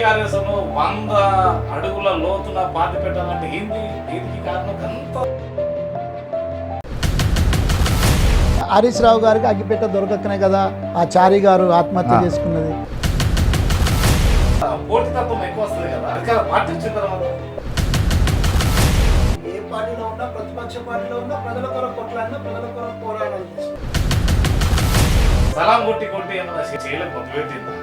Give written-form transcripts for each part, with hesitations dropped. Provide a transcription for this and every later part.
100 అడుగుల లోతున పాతి పెట్టాలంటే ఏంది దీనికి కారణం అంత హరీష్ రావు గారికి అగ్గిపెట్ట దొరకకనే కదా ఆ చారి గారు ఆత్మహత్య చేసుకున్నది. పోటీతత్వం ఎక్కువ వస్తుంది కదా అధికార పార్టీ వచ్చిన తర్వాత ఏ పార్టీలో ఉన్నా ప్రతిపక్ష పార్టీలో ఉన్నా ప్రజల కొరకు కొట్లాడినా ప్రజల కొరకు పోరాడాలి. సలాం కొట్టి ఏమన్నా చేయలేక మొదలుపెట్టిందా?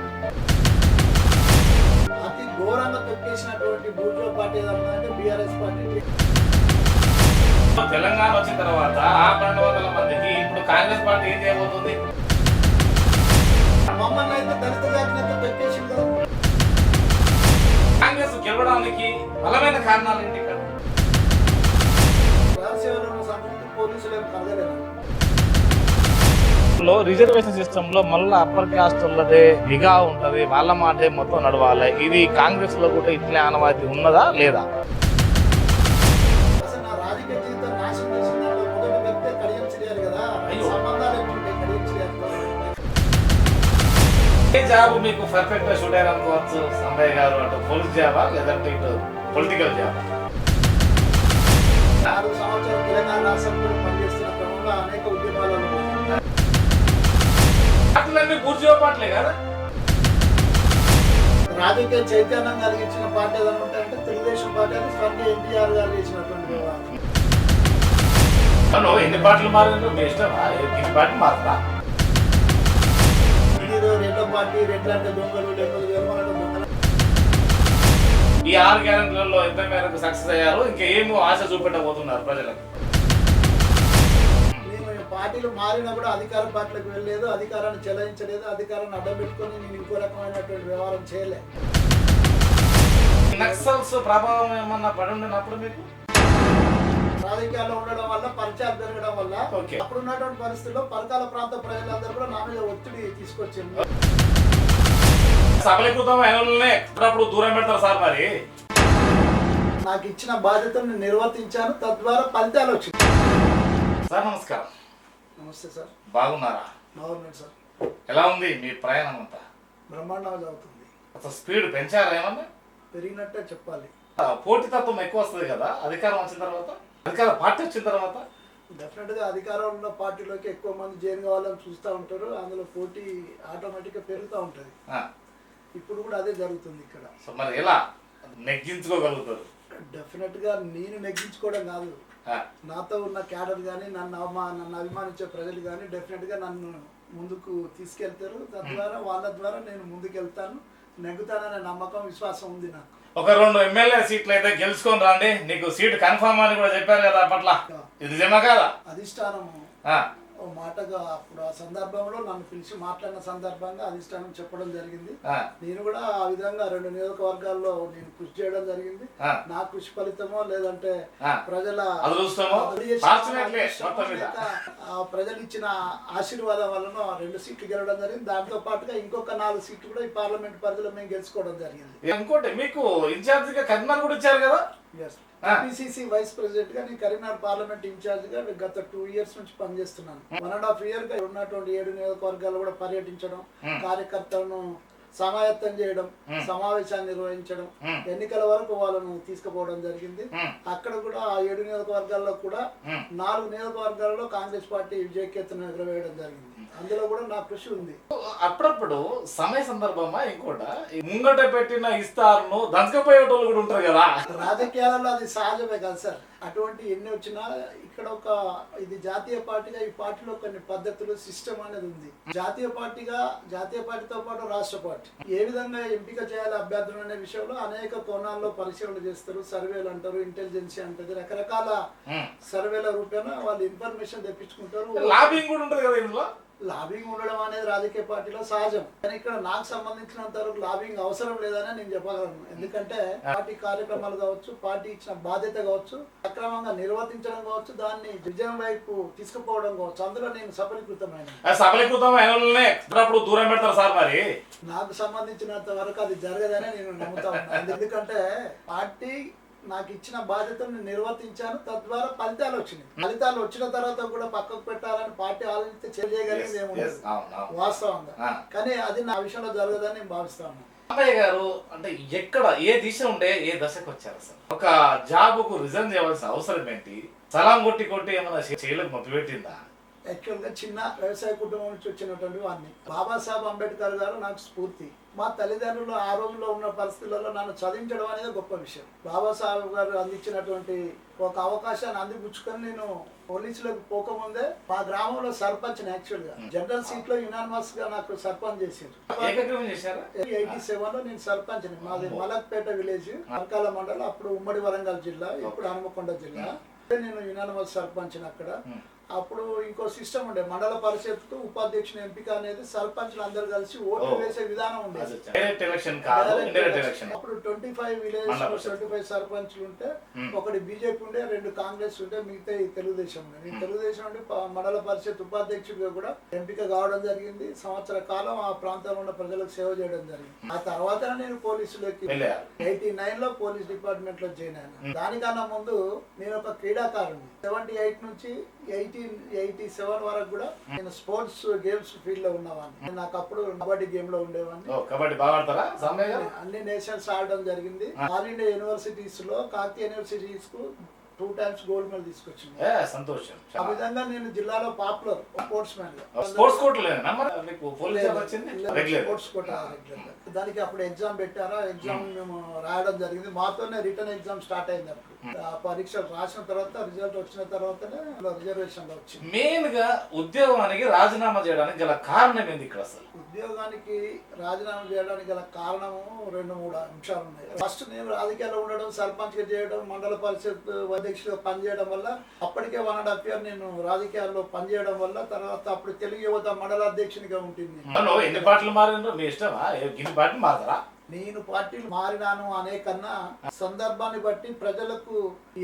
అతి ఘోరంగా తొక్కేసినటువంటి బూర్జో పార్టీ ఏదన్నా బీఆర్ఎస్ పార్టీ. తెలంగాణ వచ్చిన తర్వాత ఆ 200 మందికి ఇప్పుడు కాంగ్రెస్ పార్టీ ఏం చేయబోతుంది? మమ్మల్ని అయితే దళిత జాతిని తొక్కేసింది కదా. కాంగ్రెస్ గెలవడానికి బలమైన కారణాలు ఏంటి? ఇక్కడ పోలీసులు ఏం కలగలేదు. రిజర్వేషన్ సిస్టమ్ లో మళ్ళీ అప్పర్ క్యాస్ట్ వాళ్ళదే నిఘా ఉంటది, వాళ్ళ మాటే మొత్తం నడవాలి. ఇది కాంగ్రెస్ లో కూడా ఇట్లే ఆనవాయితీ ఉన్నదా లేదా? అసలు నా రాజకీయ జీవితం నాశనం చేసిన మొదటి వ్యక్తి కడియం చేయాలి కదా. సంబంధాలు ఏముంటాయి కడియం చేయాలి. ఏ జాబ్ మీకు పర్ఫెక్ట్ గా షూట్ అనుకోవచ్చు సంబయ్య గారు? అటు పోలీస్ జాబా లేదంటే ఇటు పొలిటికల్ జాబా? 4 సంవత్సరాలు తెలంగాణ రాష్ట్రంలో పనిచేస్తున్న క్రమంలో అనేక ఉద్యమాలను పార్టీలన్నీ పూర్తిగా పార్టీలే కదా. రాజకీయ చైతన్యం కలిగించిన పార్టీ ఏదైనా ఉంటాయంటే తెలుగుదేశం పార్టీ అని స్వర్గీయ ఎన్టీఆర్ గారు చేసినటువంటి వ్యవహారం. ఎన్ని పార్టీలు మారిందో మీ ఇష్టమా? ఎన్ని పార్టీ మారుతా? ఇది రెండో పార్టీ రెడ్లంటే దొంగలు, డెబ్బలు వేలమంటే దొంగలు. ఈ 6 గ్యారెంటీలలో ఎంత మేరకు సక్సెస్ అయ్యారో ఇంకా ఏమో ఆశ చూపెట్టబోతున్నారు ప్రజలకు? పార్టీలు మారినా కూడా అధికార పార్టీలకు వెళ్ళలేదు, అధికారాన్ని చెలాయించలేదు, అధికారాన్ని అడ్డం పెట్టుకొని నేను ఇంకో రకమైనటువంటి వ్యవహారం చేయలే. నక్సల్స్ ప్రభావం ఏమన్నా పడి ఉండినప్పుడు మీకు రాజకీయాల్లో ఉండడం వల్ల పరిచయాలు పెరగడం వల్ల అప్పుడు ఉన్నటువంటి పరిస్థితుల్లో పరకాల ప్రాంత ప్రజలందరూ కూడా నా మీద ఒత్తిడి తీసుకొచ్చింది. సబలీకృతం అయిననే ఎప్పుడప్పుడు దూరం పెడతారు సార్. మరి నాకు ఇచ్చిన బాధ్యతను నేను నిర్వర్తించాను, తద్వారా ఫలితాలు వచ్చింది. సార్ నమస్కారం. నమస్తే సార్. బాగున్నారా? బాగున్నాను సార్. ఎలా ఉంది మీ ప్రయాణం అంతా? బ్రహ్మాండంగా జరుగుతుంది. అసలు స్పీడ్ పెంచారా ఏమన్నా? పెరిగినట్టే చెప్పాలి. పోటీతత్వం ఎక్కువ వస్తుంది కదా అధికారం వచ్చిన తర్వాత, అధికార పార్టీ వచ్చిన తర్వాత? డెఫినెట్గా అధికారం ఉన్న పార్టీలోకి ఎక్కువ మంది జాయిన్ కావాలని చూస్తూ ఉంటారు, అందులో పోటీ ఆటోమేటిక్గా పెరుగుతూ ఉంటుంది. ఇప్పుడు కూడా అదే జరుగుతుంది ఇక్కడ. సో మరి ఎలా నెగ్గించుకోగలుగుతారు? డెఫినెట్గా నేను నెగ్గించుకోవడం కాదు, నాతో ఉన్న క్యాడర్ కానీ నన్ను అభిమానించే ప్రజలు కానీ డెఫినెట్గా నన్ను ముందుకు తీసుకెళ్తారు. తద్వారా వాళ్ళ ద్వారా నేను ముందుకు వెళ్తాను, నెగ్గుతాననే నమ్మకం, విశ్వాసం ఉంది నాకు. ఒక 2 ఎమ్మెల్యే సీట్లు అయితే గెలుచుకొని రండి, నీకు సీట్ కన్ఫర్మ్ అని కూడా చెప్పారు కదా అప్పట్లో. ఇది నిజమా కాదా? అధిష్టానం ఓ మాటగా అప్పుడు ఆ సందర్భంలో నన్ను పిలిచి మాట్లాడిన సందర్భంగా అధిష్టానం చెప్పడం జరిగింది. నేను కూడా ఆ విధంగా 2 నియోజకవర్గాల్లో నేను కృషి చేయడం జరిగింది. నా కృషి ఫలితమో లేదంటే ప్రజల ప్రజలు ఇచ్చిన ఆశీర్వాదం వలన 2 సీట్లు గెలవడం జరిగింది. దాంతో పాటుగా ఇంకొక 4 సీట్లు కూడా ఈ పార్లమెంట్ పరిధిలో మేము గెలుచుకోవడం జరిగింది. ఇంకోటి మీకు ఇన్ఛార్జిగా కరీంనగర్ కూడా ఇచ్చారు కదా? పిసిసి వైస్ ప్రెసిడెంట్ గా నేను కరీంనగర్ పార్లమెంట్ ఇన్ఛార్జ్ గా గత 2 ఇయర్స్ నుంచి పనిచేస్తున్నాను. 1.5 ఇయర్ గా ఉన్నటువంటి 7 నియోజకవర్గాలు కూడా పర్యటించడం, కార్యకర్తలను సమాయత్తం చేయడం, సమావేశాన్ని నిర్వహించడం, ఎన్నికల వరకు వాళ్ళను తీసుకుపోవడం జరిగింది. అక్కడ కూడా ఆ 7 నియోజకవర్గాల్లో కూడా 4 నియోజకవర్గాల్లో కాంగ్రెస్ పార్టీ విజయకేతనం ఎగరవేయడం జరిగింది. అందులో కూడా నా కృషి ఉంది. అప్పుడప్పుడు సమయ సందర్భమా ఇంకోట ముంగట పెట్టిన ఇస్తారును దంచకపోయేటోళ్ళు కూడా ఉంటారు కదా. రాజకీయాలలో అది సహజమే కదా సార్. అటువంటి ఎన్ని వచ్చినా ఇక్కడ ఒక ఇది జాతీయ పార్టీగా ఈ పార్టీలో కొన్ని పద్ధతులు, సిస్టమ్ అనేది ఉంది. జాతీయ పార్టీతో పాటు రాష్ట్ర పార్టీ ఏ విధంగా ఎంపిక చేయాలి అభ్యర్థులు అనే విషయంలో అనేక కోణాల్లో పరిశీలన చేస్తారు. సర్వేలు అంటారు, ఇంటెలిజెన్సీ అంటారు, రకరకాల సర్వేల రూపేణ వాళ్ళు ఇన్ఫర్మేషన్ తెప్పించుకుంటారు. లాబింగ్ కూడా ఉంటుంది కదా ఇందులో. లాబింగ్ ఉండడం అనేది రాజకీయ పార్టీలో సహజం. కానీ ఇక్కడ నాకు సంబంధించినంత వరకు లాబింగ్ అవసరం లేదని నేను చెప్పగలను. ఎందుకంటే పార్టీ కార్యక్రమాలు కావచ్చు, పార్టీ ఇచ్చిన బాధ్యత కావచ్చు, సక్రమంగా నిర్వర్తించడం కావచ్చు, దాన్ని విజయం వైపు తీసుకుపోవడం కావచ్చు, అందులో నేను సఫలీకృతమైన దూరం పెడతారు సార్. మరి నాకు సంబంధించినంత వరకు అది జరగదని నేను నమ్ముతా ఉన్నాను. ఎందుకంటే పార్టీ నాకు ఇచ్చిన బాధ్యతను నిర్వర్తించాను, తద్వారా ఫలితాలు వచ్చినాయి. ఫలితాలు వచ్చిన తర్వాత కూడా పక్కకు పెట్టాలని పార్టీ ఆలోచిస్తే చేయగలిగింది ఏముండదు వాస్తవంగా. కానీ అది నా విషయంలో జరగదని నేను భావిస్తాను. అమ్మయ్య గారు అంటే ఎక్కడ ఏ దిశ ఉండే ఏ దశకు వచ్చారు అసలు? ఒక జాబ్ కు రిజైన్ చేయవలసిన అవసరం ఏంటి? సలాం కొట్టి కొట్టి ఏమైనా చేయలకు మొదలుపెట్టిందా? యాక్చువల్గా చిన్న వ్యవసాయ కుటుంబం నుంచి వచ్చినటువంటి వాడిని. బాబాసాహెబ్ అంబేద్కర్ గారు నాకు స్ఫూర్తి. మా తల్లిదండ్రులు ఆ రోజుల్లో ఉన్న పరిస్థితులలో నన్ను చదివించడం అనేది గొప్ప విషయం. బాబాసాహెబ్ గారు అందించినటువంటి ఒక అవకాశాన్ని అందిపుచ్చుకొని నేను పోలీసులకు పోకముందే మా గ్రామంలో సర్పంచ్ యాక్చువల్ గా జనరల్ సీట్ లో యునానిమస్ గా నాకు సర్పంచ్ చేశారు. 87 లో నేను సర్పంచ్. మాది మలక్పేట విలేజ్, అరకాల మండలం, అప్పుడు ఉమ్మడి వరంగల్ జిల్లా, ఇప్పుడు హనుమకొండ జిల్లా. నేను యునానిమస్ సర్పంచ్ అక్కడ. అప్పుడు ఇంకో సిస్టమ్ ఉండే, మండల పరిషత్ ఉపాధ్యక్షుని ఎంపిక అనేది సర్పంచ్లు అందరు కలిసి ఓట్లు వేసే విధానం ఉండేది. అప్పుడు 25 విలేజ్ 25 సర్పంచ్లు ఉంటే ఒకటి బీజేపీ ఉండే, 2 కాంగ్రెస్ ఉంటే, మిగతా తెలుగుదేశం ఉండే. నేను తెలుగుదేశం ఉండి మండల పరిషత్ ఉపాధ్యక్షుడిగా కూడా ఎంపిక కావడం జరిగింది. సంవత్సర కాలం ఆ ప్రాంతంలో ఉన్న ప్రజలకు సేవ చేయడం జరిగింది. ఆ తర్వాత నేను పోలీసులకి 89 లో పోలీస్ డిపార్ట్మెంట్ లో జాయిన్ అయినా. దానికన్నా ముందు నేను ఒక క్రీడాకారుని. 78 నుంచి 87 వరకు కూడా నేను స్పోర్ట్స్ గేమ్స్ ఫీల్డ్ లో ఉన్నవాడిని. నాకు అప్పుడు కబడ్డీ గేమ్ లో ఉండేవాడిని. కబడ్డీ బాగా ఆడతారా? అన్ని నేషనల్స్ ఆడడం జరిగింది. ఆల్ ఇండియా యూనివర్సిటీస్ లో కాకతీయ యూనివర్సిటీస్ కు 2 times గోల్డ్ మెడల్ తీసుకొచ్చింది. సంతోషం. ఆ విధంగా నేను జిల్లాలో popular sports man. Sports quota దానికి అప్పుడు ఎగ్జామ్ పెట్టారా, ఎగ్జామ్ మేము రాయడం జరిగింది. మాతోనే రిటర్న్ ఎగ్జామ్ స్టార్ట్ అయింది. అప్పుడు పరీక్షలు రాసిన తర్వాత రిజల్ట్ వచ్చిన తర్వాతనే రిజర్వేషన్ లో వచ్చింది. మెయిన్ గా ఉద్యోగానికి రాజీనామా చేయడానికి గల కారణం ఏంది ఇక్కడ అసలు? ఉద్యోగానికి రాజీనామా చేయడానికి గల కారణము 2-3 అంశాలు ఉన్నాయి. ఫస్ట్ నేను రాజకీయాల్లో ఉండడం, సర్పంచ్ గా చేయడం, మండల పరిషత్ అధ్యక్షుడిగా పనిచేయడం వల్ల, అప్పటికే 1.5 year నేను రాజకీయాల్లో పనిచేయడం వల్ల, తర్వాత అప్పుడు తెలుగు యువత మండల అధ్యక్షునిగా ఉంటుంది. ఎన్ని పార్టీలు మారిందో మీ ఇష్టమా? ఎన్ని పార్టీలు మారతారా? నేను పార్టీలు మారినాను అనే కన్నా సందర్భాన్ని బట్టి ప్రజలకు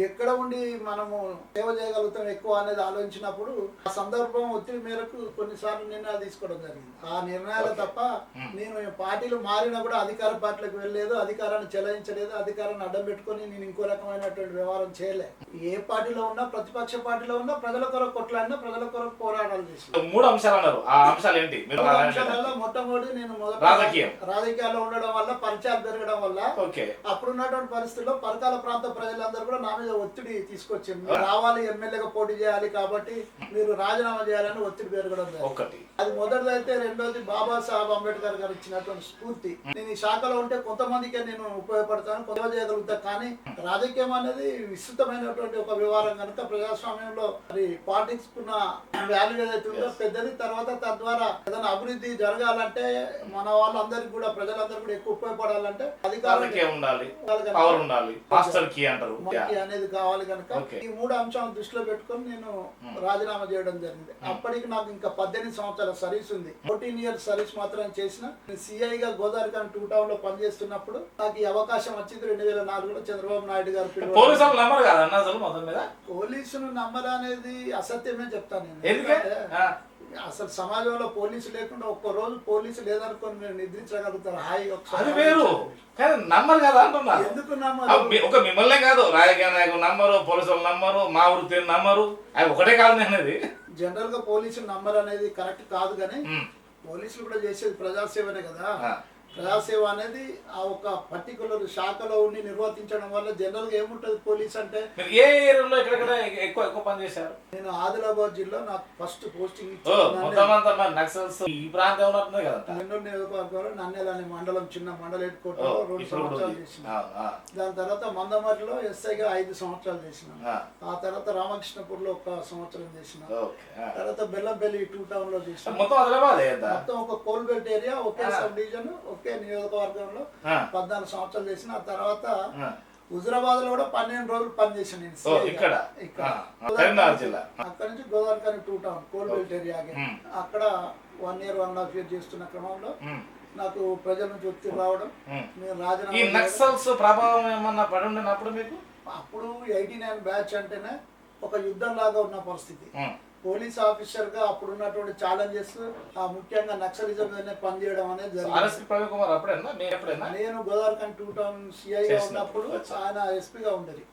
ఎక్కడ ఉండి మనము సేవ చేయగలుగుతాం ఎక్కువ అనేది ఆలోచించినప్పుడు ఆ సందర్భం ఒత్తిడి మేరకు కొన్నిసార్లు నిర్ణయాలు తీసుకోవడం జరిగింది. ఆ నిర్ణయాలు తప్ప నేను పార్టీలు మారినా కూడా అధికార పార్టీలకు వెళ్ళలేదు, అధికారాన్ని చెలాయించలేదు, అధికారాన్ని అడ్డం పెట్టుకొని నేను ఇంకో రకమైనటువంటి వ్యవహారం చేయలే. ఏ పార్టీలో ఉన్నా, ప్రతిపక్ష పార్టీలో ఉన్నా, ప్రజల కొరకు కొట్లాడినా, ప్రజల కొరకు పోరాటాలు చేసి 3 అంశాలు అన్నారు. ఆ అంశాలు ఏంటి? మొట్టమొదటి నేను రాజకీయాల్లో ఉండడం వల్ల, పరిచయాలు పెరగడం వల్ల, అప్పుడున్నటువంటి పరిస్థితుల్లో పరకాల ప్రాంత ప్రజలందరూ కూడా నా మీద ఒత్తిడి తీసుకొచ్చింది. రావాలి, ఎమ్మెల్యేగా పోటీ చేయాలి కాబట్టి మీరు రాజీనామా చేయాలని ఒత్తిడి పెరగడం జరిగింది. అది మొదటిదైతే. రెండోది బాబాసాహెబ్ అంబేద్కర్ గారు ఇచ్చినటువంటి స్ఫూర్తి. నేను ఈ శాఖలో ఉంటే కొంతమందికే నేను ఉపయోగపడతాను, కొంత చేయగలుగుతా. కానీ రాజకీయం అనేది విస్తృతమైనటువంటి ఒక వ్యవహారం కనుక ప్రజాస్వామ్యంలో మరి పాలిటిక్స్ కున్న వాల్యూ ఏదైతే ఉందో పెద్దది. తర్వాత తద్వారా ఏదైనా అభివృద్ధి జరగాలంటే మన వాళ్ళందరికీ కూడా, ప్రజలందరూ కూడా ఎక్కువ ఉపయోగపడాలంటే అధికారం ఉండాలి, అనేది కావాలి. కనుక ఈ 3 అంశాలను దృష్టిలో పెట్టుకొని నేను రాజీనామా చేయడం జరిగింది. అప్పటికి నాకు ఇంకా 18 సంవత్సరాల సర్వీస్ ఉంది. 14 years సర్వీస్ మాత్రం చేసిన. సిఐగా గోదావరి 2 town లో పనిచేస్తున్నప్పుడు నాకు ఈ అవకాశం వచ్చింది. 2004లో చంద్రబాబు నాయుడు గారు పోలీసులు నమ్మరనేది అసత్యమే చెప్తాను నేను. అసలు సమాజంలో పోలీసు లేకుండా ఒక్క రోజు పోలీసు లేదనుకొని మీరు నిద్రించగలుగుతారు హాయి? నమ్మరు కదా అంటున్నా. ఎందుకు నమ్మరు? ఒక మిమ్మల్నే కాదు, రాజకీయ నాయకులు నమ్మరు, పోలీసులు నమ్మరు, మా వృత్తి నమ్మరు. అవి ఒకటే కాదు అనేది. జనరల్ గా పోలీసులు నమ్మరు అనేది కరెక్ట్ కాదు, కానీ పోలీసులు కూడా చేసేది ప్రజాసేవనే కదా. ప్రజాసేవ అనేది ఆ ఒక పర్టికులర్ శాఖలో ఉండి నిర్వర్తించడం వల్ల జనరల్ గా ఏముంటది పోలీస్ అంటే. ఏ ఏరియాలో ఎక్కువ పని చేశారు? నేను ఆదిలాబాద్ జిల్లా నాకు ఫస్ట్ పోస్టింగ్ ఈ ప్రాంతం నెల్లూరు నియోజకవర్గంలో నన్నెల అనే మండలం, చిన్న మండల హెడ్ క్వార్టర్లో 2 సంవత్సరాలు చేసిన. దాని తర్వాత మందమరిలో ఎస్ఐగా 5 సంవత్సరాలు చేసిన. ఆ తర్వాత రామకృష్ణపూర్ లో 1 సంవత్సరం చేసిన. తర్వాత బెల్లంపల్లి 2 town లో చేసిన. మొత్తం ఒక కోల్బెల్ట్ ఏరియా, ఒకే సబ్ డివిజన్, ఒకే నియోజకవర్గంలో 14 సంవత్సరాలు చేసిన. ఆ తర్వాత హుజరాబాద్ లో కూడా 12 రోజులు పనిచేసాను నేను. అక్కడ నుంచి గోదావరి 2 town కోల్బెల్ట్ ఏరియా. అక్కడ 1 year 1.5 years చేస్తున్న క్రమంలో నాకు ప్రజల నుంచి ఒత్తిడి రావడం, నేను రాజీనామా. ప్రభావం ఏమన్నా పడి ఉండేనప్పుడు మీకు? అప్పుడు 89 బ్యాచ్ అంటేనే ఒక యుద్ధం లాగా ఉన్న పరిస్థితి. పోలీస్ ఆఫీసర్ గా అప్పుడున్నటువంటి ఛాలెంజెస్, ముఖ్యంగా నక్సలిజం పనిచేయడం అనేది జరిగింది. నేను గోదావరి 2 town సిఐగా ఉన్నప్పుడు ఆయన ఎస్పీగా ఉండేది,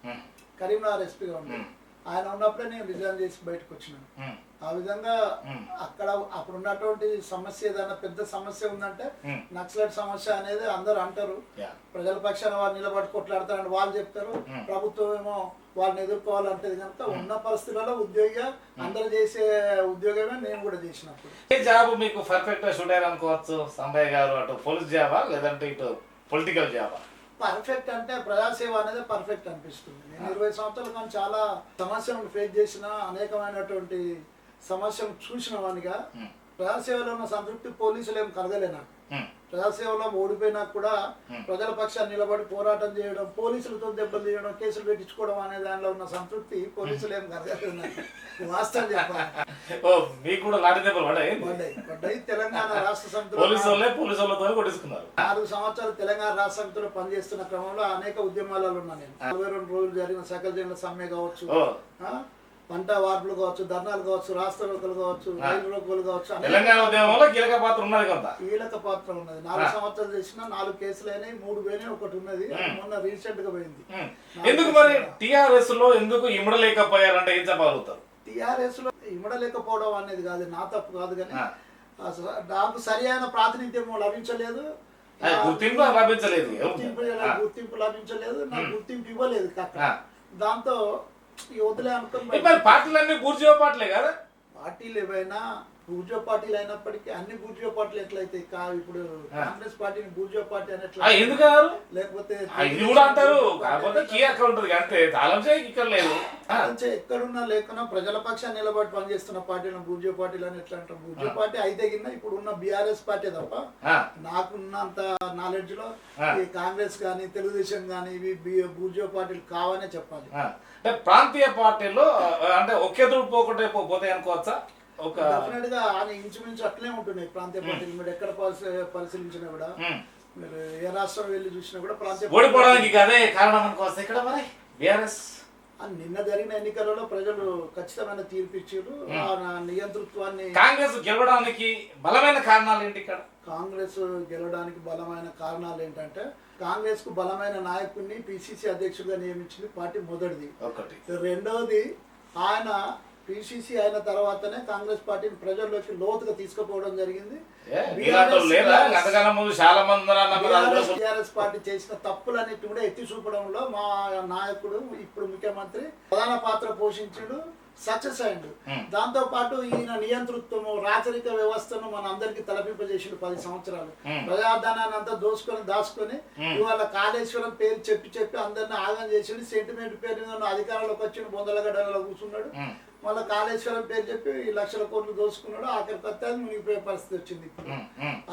కరీంనగర్ ఎస్పీగా ఉండేది. ఆయన ఉన్నప్పుడే నేను రిజైన్ చేసి బయటకు వచ్చినాను. ఆ విధంగా అక్కడ అప్పుడు ఉన్నటువంటి సమస్య ఏదైనా పెద్ద సమస్య ఉందంటే నక్సలైట్ సమస్య అనేది అందరూ అంటారు. ప్రజల పక్షాన వారు నిలబడి కొట్లాడతారని వాళ్ళు చెప్తారు. ప్రభుత్వం ఏమో వాళ్ళని ఎదుర్కోవాలంటది కనుక ఉన్న పరిస్థితులలో ఉద్యోగిగా అందరు చేసే ఉద్యోగమే నేను కూడా చేసినప్పుడు. ఏ జాబ్ మీకు పర్ఫెక్ట్ షూట్ అయ్యారు అనుకోవచ్చు సంబయ్య గారు? అటు పోలీస్ జాబా లేదంటే ఇటు పొలిటికల్ జాబా? పర్ఫెక్ట్ అంటే ప్రజాసేవ అనేది పర్ఫెక్ట్ అనిపిస్తుంది. నేను 20 సంవత్సరాల కానీ చాలా సమస్యలను ఫేస్ చేసిన, అనేకమైనటువంటి సమస్యలు చూసిన వానిగా ప్రజాసేవలో ఉన్న సంతృప్తి పోలీసులు ఏం కలగలే నాకు. ప్రజాసేవలో ఓడిపోయినా కూడా ప్రజల పక్షాన్ని నిలబడి పోరాటం చేయడం, పోలీసులతో దెబ్బలు తీయడం, కేసులు పెట్టించుకోవడం అనే దానిలో ఉన్న సంతృప్తి పోలీసులు ఏం కలగలేదు నాకు. వాస్తవం చెప్పాలి. పడ్డాయి. తెలంగాణ రాష్ట్ర సమితిలో 4 సంవత్సరాలు తెలంగాణ రాష్ట్ర సమితిలో పనిచేస్తున్న క్రమంలో అనేక ఉద్యమాలలో ఉన్నా నేను. 42 రోజులు జరిగిన సకల జనుల సమ్మె కావచ్చు, పంట వార్పులు కావచ్చు, ధర్నాలు కావచ్చు, రాష్ట్ర రోకలు కావచ్చు, రైలు రోకలు కావచ్చు, కీలక పాత్ర ఉన్నది. 4 సంవత్సరాలు చేసిన 4 కేసులు అయినాయి, 3 పోయినాయి, ఒకటి ఉన్నది మొన్న రీసెంట్ గా పోయింది. ఎందుకు మరి టిఆర్ఎస్ లో ఎందుకు ఇమ్మడలేకపోయారంటే ఏం చెప్పగలుగుతారు? టిఆర్ఎస్ లో ఇమ్మడలేకపోవడం అనేది కాదు, నా తప్పు కాదు, కానీ నాకు సరి అయిన ప్రాతినిధ్యం లభించలేదు, గుర్తింపు లభించలేదు, నాకు గుర్తింపు ఇవ్వలేదు. దాంతో వదిలే అనుకుని పార్టీలన్నీ బూర్జువా పార్టీలే కదా. పార్టీలు ఏవైనా బూర్జువా పార్టీలు అయినప్పటికీ అన్ని బూర్జువా పార్టీలు ఎట్లయితే ఇప్పుడు కాంగ్రెస్ పార్టీని బూర్జువా పార్టీ అనేట్లా లేకపోతే ఎక్కడున్నా లేకున్నా ప్రజల పక్షాన్ని నిలబడి పనిచేస్తున్న పార్టీలను బూర్జువా పార్టీలు అని ఎట్లా అంటారు? బూర్జువా పార్టీ అయితే కింద ఇప్పుడు ఉన్న బీఆర్ఎస్ పార్టీ తప్ప నాకున్నంత నాలెడ్జ్ లో ఈ కాంగ్రెస్ గానీ తెలుగుదేశం గానీ ఇవి బూర్జువా పార్టీలు కావనే చెప్పాలి. అంటే ప్రాంతీయ పార్టీలు అంటే ఒకే దూడు పోతాయి అనుకోవచ్చా? డెఫినెట్ గా ఆయన ఇంచుమించు అట్లే ఉంటున్నాయి ప్రాంతీయ పార్టీలు. మీరు ఎక్కడ పరిశీలించినా కూడా, మీరు ఏ రాష్ట్రం వెళ్ళి చూసినా కూడా ప్రాంతీయ ఓడిపోవడానికి అదే కారణం అనుకోవచ్చు ఇక్కడ మరి బీఆర్ఎస్. నిన్న జరిగిన ఎన్నికలలో ప్రజలు ఖచ్చితమైన తీర్పు ఇచ్చారు. ఆ నియంతృత్వాన్ని కాంగ్రెస్ గెలవడానికి బలమైన కారణాలు ఏంటి? ఇక్కడ కాంగ్రెస్ గెలవడానికి బలమైన కారణాలు ఏంటంటే, కాంగ్రెస్ కు బలమైన నాయకుడిని పిసిసి అధ్యక్షుడిగా నియమించింది పార్టీ మొదటిది. రెండవది, ఆయన పిసిసి అయిన తర్వాతనే కాంగ్రెస్ పార్టీని ప్రజల్లోకి లోతుగా తీసుకుపోవడం జరిగింది. టిఆర్ఎస్ పార్టీ చేసిన తప్పులన్నిటి కూడా ఎత్తి చూపడంలో మా నాయకుడు ఇప్పుడు ముఖ్యమంత్రి ప్రధాన పాత్ర పోషించాడు, సక్సెస్ అయ్యిండు. దాంతో పాటు ఈయన నియంతృత్వము, రాచరిక వ్యవస్థను మన అందరికి తలపింపజేసిండు. 10 సంవత్సరాలు ప్రజాధనాన్ని అంతా దాచుకొని ఇవాళ కాళేశ్వరం పేరు చెప్పి అందరిని ఆగం చేసిండు. సెంటిమెంట్ పేరు మీద అధికారంలోకి వచ్చిండు, బొందలగడ్డలో కూర్చున్నాడు. మళ్ళీ కాళేశ్వరం పేరు చెప్పి 1 లక్షల కోట్లు దోసుకున్నాడు. ఆఖరి కొత్త మునిగిపోయే పరిస్థితి వచ్చింది. ఇప్పుడు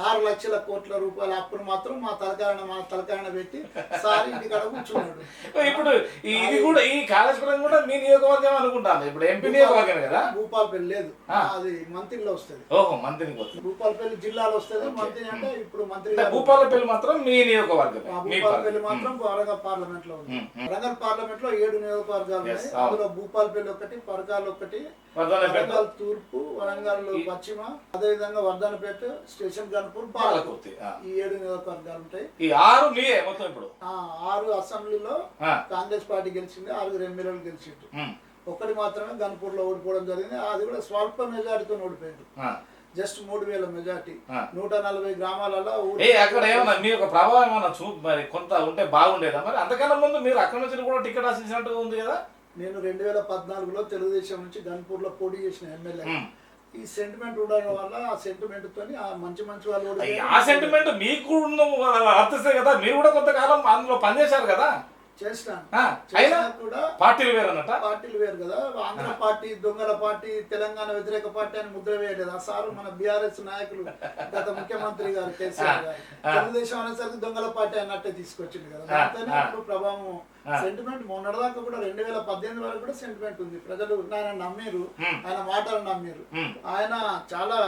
6 లక్షల కోట్ల రూపాయల అప్పును మాత్రం మా తలకాయన పెట్టి సారి ఇంటికాడ కూర్చున్నాడు. ఇప్పుడు ఇది కూడా ఈ కాళేశ్వరం కూడా మీ నియోజకవర్గం అనుకుంటాను. ఇప్పుడు ఎంపీ నియోజకవర్గం కదా. భూపాలపల్లి లేదు, అది మంత్రిలో వస్తుంది. భూపాలపల్లి జిల్లాలో వస్తుంది. మంత్రి అంటే ఇప్పుడు మంత్రి భూపాలపల్లి మాత్రం మీ నియోజకవర్గం. భూపాలపల్లి మాత్రం వరంగల్ పార్లమెంట్ లో ఉంది. వరంగల్ పార్లమెంట్ లో 7 నియోజకవర్గాలు ఉన్నాయి. అందులో భూపాలపల్లి ఒకటి, పరకాలు ఒకటి, వరంగల్ తూర్పు, వరంగల్ పశ్చిమ, అదే విధంగా వర్ధనపేట, స్టేషన్ గన్పూర్, పాలకుర్తి, ఈ 7 నియోజకవర్గాలు ఉంటాయి. ఈ 6 అసెంబ్లీలో కాంగ్రెస్ పార్టీ గెలిచింది, 6 ఎమ్మెల్యేలు గెలిచిండు. ఒకటి మాత్రమే గన్పూర్ లో ఓడిపోవడం జరిగింది. అది కూడా స్వల్ప మెజారిటీతో ఓడిపోయింది. జస్ట్ 3000 మెజార్టీ, 140 గ్రామాలలో. అక్కడ ఏమన్నా మీ యొక్క ప్రభావం ఏమన్నా మరి కొంత ఉంటే బాగుండేదా? మరి అంతకన్నా ముందు మీరు అక్కడ నుంచి కూడా టికెట్ ఆశించినట్టుగా ఉంది కదా. నేను 2014లో తెలుగుదేశం నుంచి గన్పూర్ లో పోటీ చేసిన ఎమ్మెల్యే. ఈ సెంటిమెంట్ ఉండడం వల్ల ఆ సెంటిమెంట్ తోని ఆ మంచి వాళ్ళు ఆ సెంటిమెంట్ మీకు అర్థిస్తే కదా. మీరు కూడా కొంతకాలం అందులో పనిచేశారు కదా. చేసినా కూడా పార్టీలు వేరు అన్నట్ట. పార్టీలు వేరు కదా. ఆంధ్ర పార్టీ దొంగల పార్టీ, తెలంగాణ వ్యతిరేక పార్టీ అని ముద్ర వేయలేదు. ఆ సారు మన బీఆర్ఎస్ నాయకులు, గత ముఖ్యమంత్రి గారు కేసీఆర్ గారు తెలుగుదేశం అనేసరికి దొంగల పార్టీ అన్నట్టే తీసుకొచ్చింది కదా. దాంతోనే ఇప్పుడు ప్రభావం, సెంటిమెంట్ మొన్నటిదాకా కూడా 2018 వరకు కూడా సెంటిమెంట్ ఉంది. ప్రజలు ఆయన నమ్మిరు, ఆయన మాటలు నమ్మిరు. ఆయన చాలా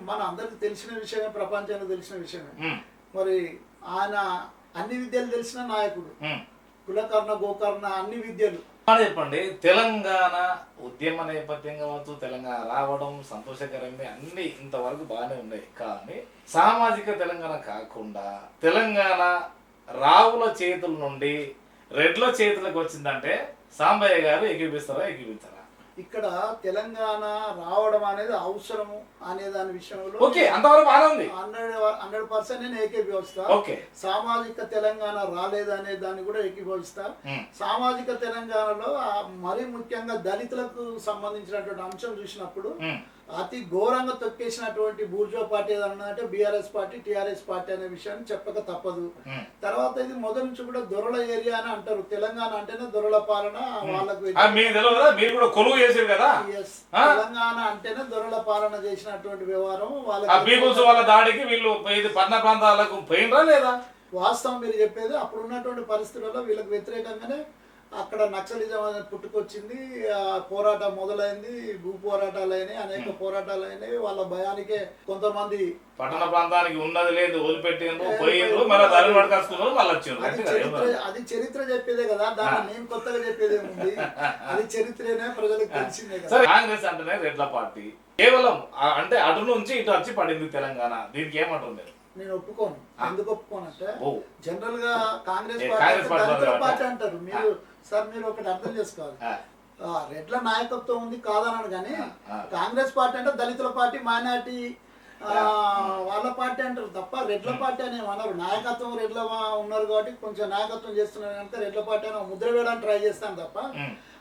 మన అందరికి తెలిసిన విషయమే, ప్రపంచానికి తెలిసిన విషయమే. మరి ఆయన అన్ని విద్యలు తెలిసిన నాయకుడు, కులకర్ణ గోకర్ణ అన్ని విద్యలు. చెప్పండి, తెలంగాణ ఉద్యమ నేపథ్యం కావచ్చు, తెలంగాణ రావడం సంతోషకరంగా అన్ని ఇంతవరకు బాగానే ఉన్నాయి. కానీ సామాజిక తెలంగాణ కాకుండా తెలంగాణ రావుల చేతుల నుండి రెడ్ల చేతులకు వచ్చిందంటే సాంబయ్య గారు ఏకీపిస్తారా? ఇక్కడ తెలంగాణ రావడం అనేది అవసరము అనే దాని విషయంలో ఓకే, అంతవరకు బాగా ఉంది. 100% నేను ఏకీభవిస్తా. ఓకే, సామాజిక తెలంగాణ రాలేదనే దాన్ని కూడా ఏకీభవిస్తా. సామాజిక తెలంగాణలో మరీ ముఖ్యంగా దళితులకు సంబంధించినటువంటి అంశం చూసినప్పుడు అతి ఘోరంగా తొక్కేసినటువంటి బూర్జో పార్టీ ఏదన్నా అంటే బీఆర్ఎస్ పార్టీ, టీఆర్ఎస్ పార్టీ అనే విషయాన్ని చెప్పక తప్పదు. తర్వాత ఇది మొదటి నుంచి కూడా దొరల ఏరియా అని అంటారు. తెలంగాణ అంటేనే దొరల పాలన వాళ్ళకు. తెలంగాణ అంటేనే దొరల పాలన చేసినటువంటి వ్యవహారం వాళ్ళ దాడికి వీళ్ళు పట్టణ ప్రాంతాలకు పోయినరా లేదా? వాస్తవం మీరు చెప్పేది. అప్పుడు ఉన్నటువంటి పరిస్థితులలో వీళ్ళకి వ్యతిరేకంగానే అక్కడ నక్సలిజం అనేది పుట్టుకొచ్చింది. పోరాటం మొదలైంది, భూ పోరాటాలు అయినాయి, అనేక పోరాటాలు అయినాయి. వాళ్ళ భయానికే కొంతమంది పట్టణ ప్రాంతానికి ఉన్నది లేదు వదిలిపెట్టేందుకు పోయిండ్రు, అది చరిత్ర చెప్పేదే కదా, దాన్ని నేను కొత్తగా చెప్పేదే ఉంది. అది చరిత్రనే ప్రజలకు తెలిసిందే కదా. కాంగ్రెస్ అంటేనే రెడ్ల పార్టీ కేవలం అంటే అటు నుంచి ఇటు వచ్చి పడింది తెలంగాణ. దీనికి ఏమంటుంది? నేను ఒప్పుకోను. ఎందుకు ఒప్పుకోనంటే జనరల్ గా కాంగ్రెస్ పార్టీ పార్టీ అంటారు. మీరు సార్ మీరు ఒకటి అర్థం చేసుకోవాలి. రెడ్ల నాయకత్వం ఉంది కాదన్నాడు, కానీ కాంగ్రెస్ పార్టీ అంటే దళితుల పార్టీ, మైనార్టీ వాళ్ళ పార్టీ అంటారు తప్ప రెడ్ల పార్టీ అని అన్నారు. నాయకత్వం రెడ్ల ఉన్నారు కాబట్టి కొంచెం నాయకత్వం చేస్తున్నారు కనుక రెడ్ల పార్టీ అని ముద్ర వేయడానికి ట్రై చేస్తాను తప్ప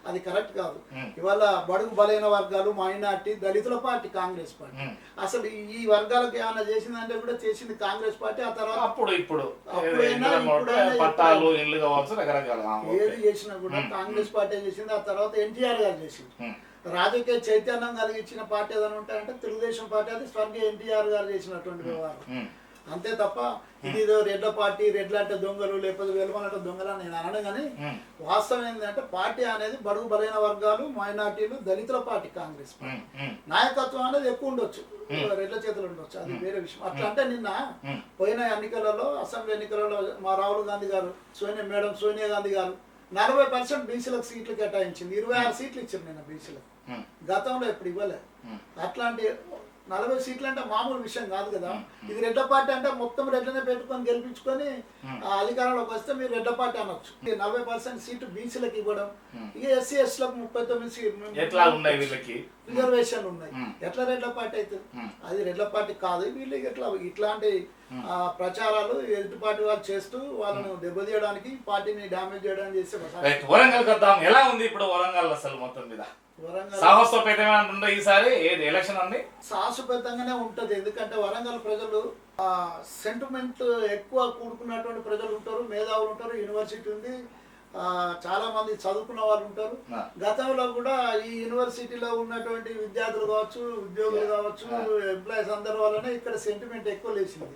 అది కరెక్ట్ కాదు. ఇవాళ బడుగు బలైన వర్గాలు, మైనార్టీ, దళితుల పార్టీ కాంగ్రెస్ పార్టీ. అసలు ఈ వర్గాలకు ఏమైనా చేసిందంటే కూడా చేసింది కాంగ్రెస్ పార్టీ. ఆ తర్వాత ఏది చేసినా కూడా కాంగ్రెస్ పార్టీ చేసింది. ఆ తర్వాత ఎన్టీఆర్ గారు చేసింది. రాజకీయ చైతన్యం కలిగించిన పార్టీ ఏదైనా ఉంటాయంటే తెలుగుదేశం పార్టీ. అది స్వర్గీయ ఎన్టీఆర్ గారు చేసినటువంటి వ్యవహారం. అంతే తప్ప ఇది రెడ్ల పార్టీ, రెడ్ల అంటే దొంగలు, లేకపోతే వెలుమలంటే దొంగలు అని నేను అనను. కానీ వాస్తవం ఏంటంటే పార్టీ అనేది బడుగు బలైన వర్గాలు, మైనార్టీలు, దళితుల పార్టీ కాంగ్రెస్ పార్టీ. నాయకత్వం అనేది ఎక్కువ ఉండొచ్చు, రెడ్ల చేతులు ఉండొచ్చు, అది వేరే విషయం. అట్లా అంటే నిన్న పోయిన ఎన్నికలలో, అసెంబ్లీ ఎన్నికలలో మా రాహుల్ గాంధీ గారు, సోనియా గాంధీ గారు 40% బీసీలకు సీట్లు కేటాయించింది. 26 సీట్లు ఇచ్చారు నిన్న బీసీలకు. గతంలో ఎప్పుడు ఇవ్వలే. అట్లాంటి 40 సీట్లు అంటే మామూలు విషయం కాదు కదా. ఇది రెడ్ల పార్టీ అంటే మొత్తం రెడ్లనే పెట్టుకొని గెలిపించుకొని అధికారంలోకి వస్తే మీరు రెడ్ల పార్టీ అనొచ్చు. 40% సీట్లు బీసీలకు ఇవ్వడం, ఇక ఎస్సీ ఎస్టీలకు 39 రిజర్వేషన్లు ఉన్నాయి. ఎట్లా రెడ్ల పార్టీ అవుతుంది? అది రెడ్ల పార్టీ కాదు. వీళ్ళు ఇట్లాంటి ప్రచారాలు ఎదుటి పార్టీ వాళ్ళు చేస్తూ వాళ్ళను దెబ్బతీయడానికి, పార్టీని డ్యామేజ్ చేయడానికి చేసే. వరంగల్ ఎలా ఉంది ఇప్పుడు వరంగల్ అసలు మొత్తం మీద? ఈసారి ఎలక్షన్ అండి సాహసోపేతంగానే ఉంటది. ఎందుకంటే వరంగల్ ప్రజలు సెంటిమెంట్ ఎక్కువ కూడుకున్నటువంటి ప్రజలు ఉంటారు, మేధావులు ఉంటారు, యూనివర్సిటీ ఉంది, చాలా మంది చదువుకున్న వాళ్ళు ఉంటారు. గతంలో కూడా ఈ యూనివర్సిటీలో ఉన్నటువంటి విద్యార్థులు కావచ్చు, ఉద్యోగులు కావచ్చు, ఎంప్లాయీస్ అందరి వల్లనే ఇక్కడ సెంటిమెంట్ ఎక్కువ లేచింది.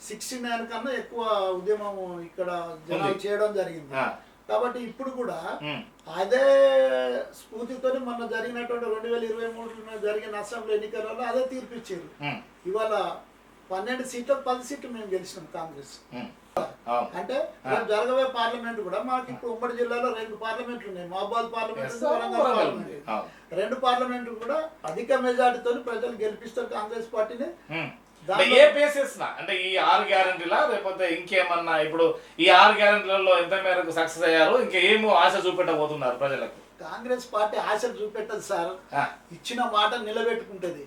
69 కన్నా ఎక్కువ ఉద్యమం ఇక్కడ జనాలు చేయడం జరిగింది. కాబట్టి ఇప్పుడు కూడా అదే స్ఫూర్తితో మొన్న జరిగినటువంటి 2023 జరిగిన అసెంబ్లీ ఎన్నికలలో అదే తీర్పిచ్చారు. ఇవాళ 12 సీట్లకు 10 సీట్లు మేము గెలిచినాం కాంగ్రెస్. అంటే జరగబోయే పార్లమెంట్ కూడా మాకు ఇప్పుడు ఉమ్మడి జిల్లాలో 2 పార్లమెంట్లు ఉన్నాయి. మహబాద్ పార్లమెంట్, వరంగల్ పార్లమెంట్. 2 పార్లమెంట్లు కూడా అధిక మెజార్టీతో ప్రజలు గెలిపిస్తారు కాంగ్రెస్ పార్టీని. ఏ బేసిస్ అంటే ఈ 6 గ్యారెంటీలా లేకపోతే ఇంకేమన్నా? ఇప్పుడు ఈ 6 గ్యారెంటీలలో ఎంత మేరకు సక్సెస్ అయ్యారు? ఇంకేమో ఆశ చూపెట్టబోతున్నారు ప్రజలకు? కాంగ్రెస్ పార్టీ ఆశలు చూపెట్టదు సార్. ఇచ్చిన మాట నిలబెట్టుకుంటది,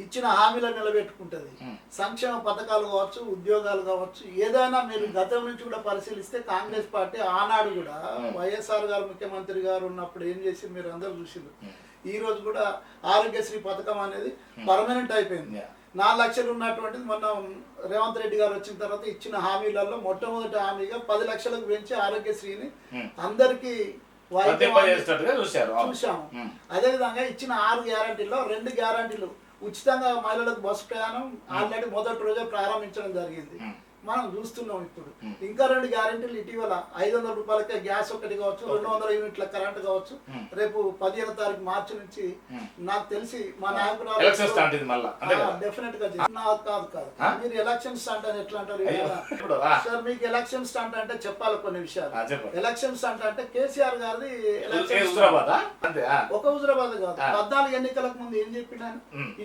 ఇచ్చిన హామీలను నిలబెట్టుకుంటది. సంక్షేమ పథకాలు కావచ్చు, ఉద్యోగాలు కావచ్చు, ఏదైనా మీరు గతం నుంచి కూడా పరిశీలిస్తే కాంగ్రెస్ పార్టీ ఆనాడు కూడా వైఎస్ఆర్ గారు ముఖ్యమంత్రి గారు ఉన్నప్పుడు ఏం చేసి మీరు అందరూ చూసిండ్రు. ఈ రోజు కూడా ఆరోగ్యశ్రీ పథకం అనేది పర్మనెంట్ అయిపోయింది. 4 లక్షలు ఉన్నటువంటిది మొన్న రేవంత్ రెడ్డి గారు వచ్చిన తర్వాత ఇచ్చిన హామీలలో మొట్టమొదటి హామీగా 10 లక్షలకు పెంచి ఆరోగ్యశ్రీని అందరికీ చూసాము. అదేవిధంగా ఇచ్చిన 6 గ్యారంటీల్లో 2 గ్యారంటీలు ఉచితంగా మహిళలకు బస్సు ప్రయాణం ఆల్రెడీ మొదటి రోజే ప్రారంభించడం జరిగింది. మనం చూస్తున్నాం. ఇప్పుడు ఇంకా 2 గ్యారెంటీలు ఇటీవల 500 రూపాయలకే గ్యాస్ ఒకటి కావచ్చు, 200 యూనిట్ల కరెంట్ కావచ్చు. రేపు 15వ తారీఖు మార్చి నుంచి నాకు తెలిసి మా నాయకురాలు డెఫినెట్ గా కాదు. మీరు ఎలక్షన్ స్టాంట్ అని ఎట్లా అంటారు సార్? మీకు ఎలక్షన్ స్టాంట్ అంటే చెప్పాలి కొన్ని విషయాలు. ఎలక్షన్ స్టాంట్ అంటే కేసీఆర్ గారిది ఒక హుజురాబాద్ కాదు. 14 ఎన్నికలకు ముందు ఏం చెప్పినా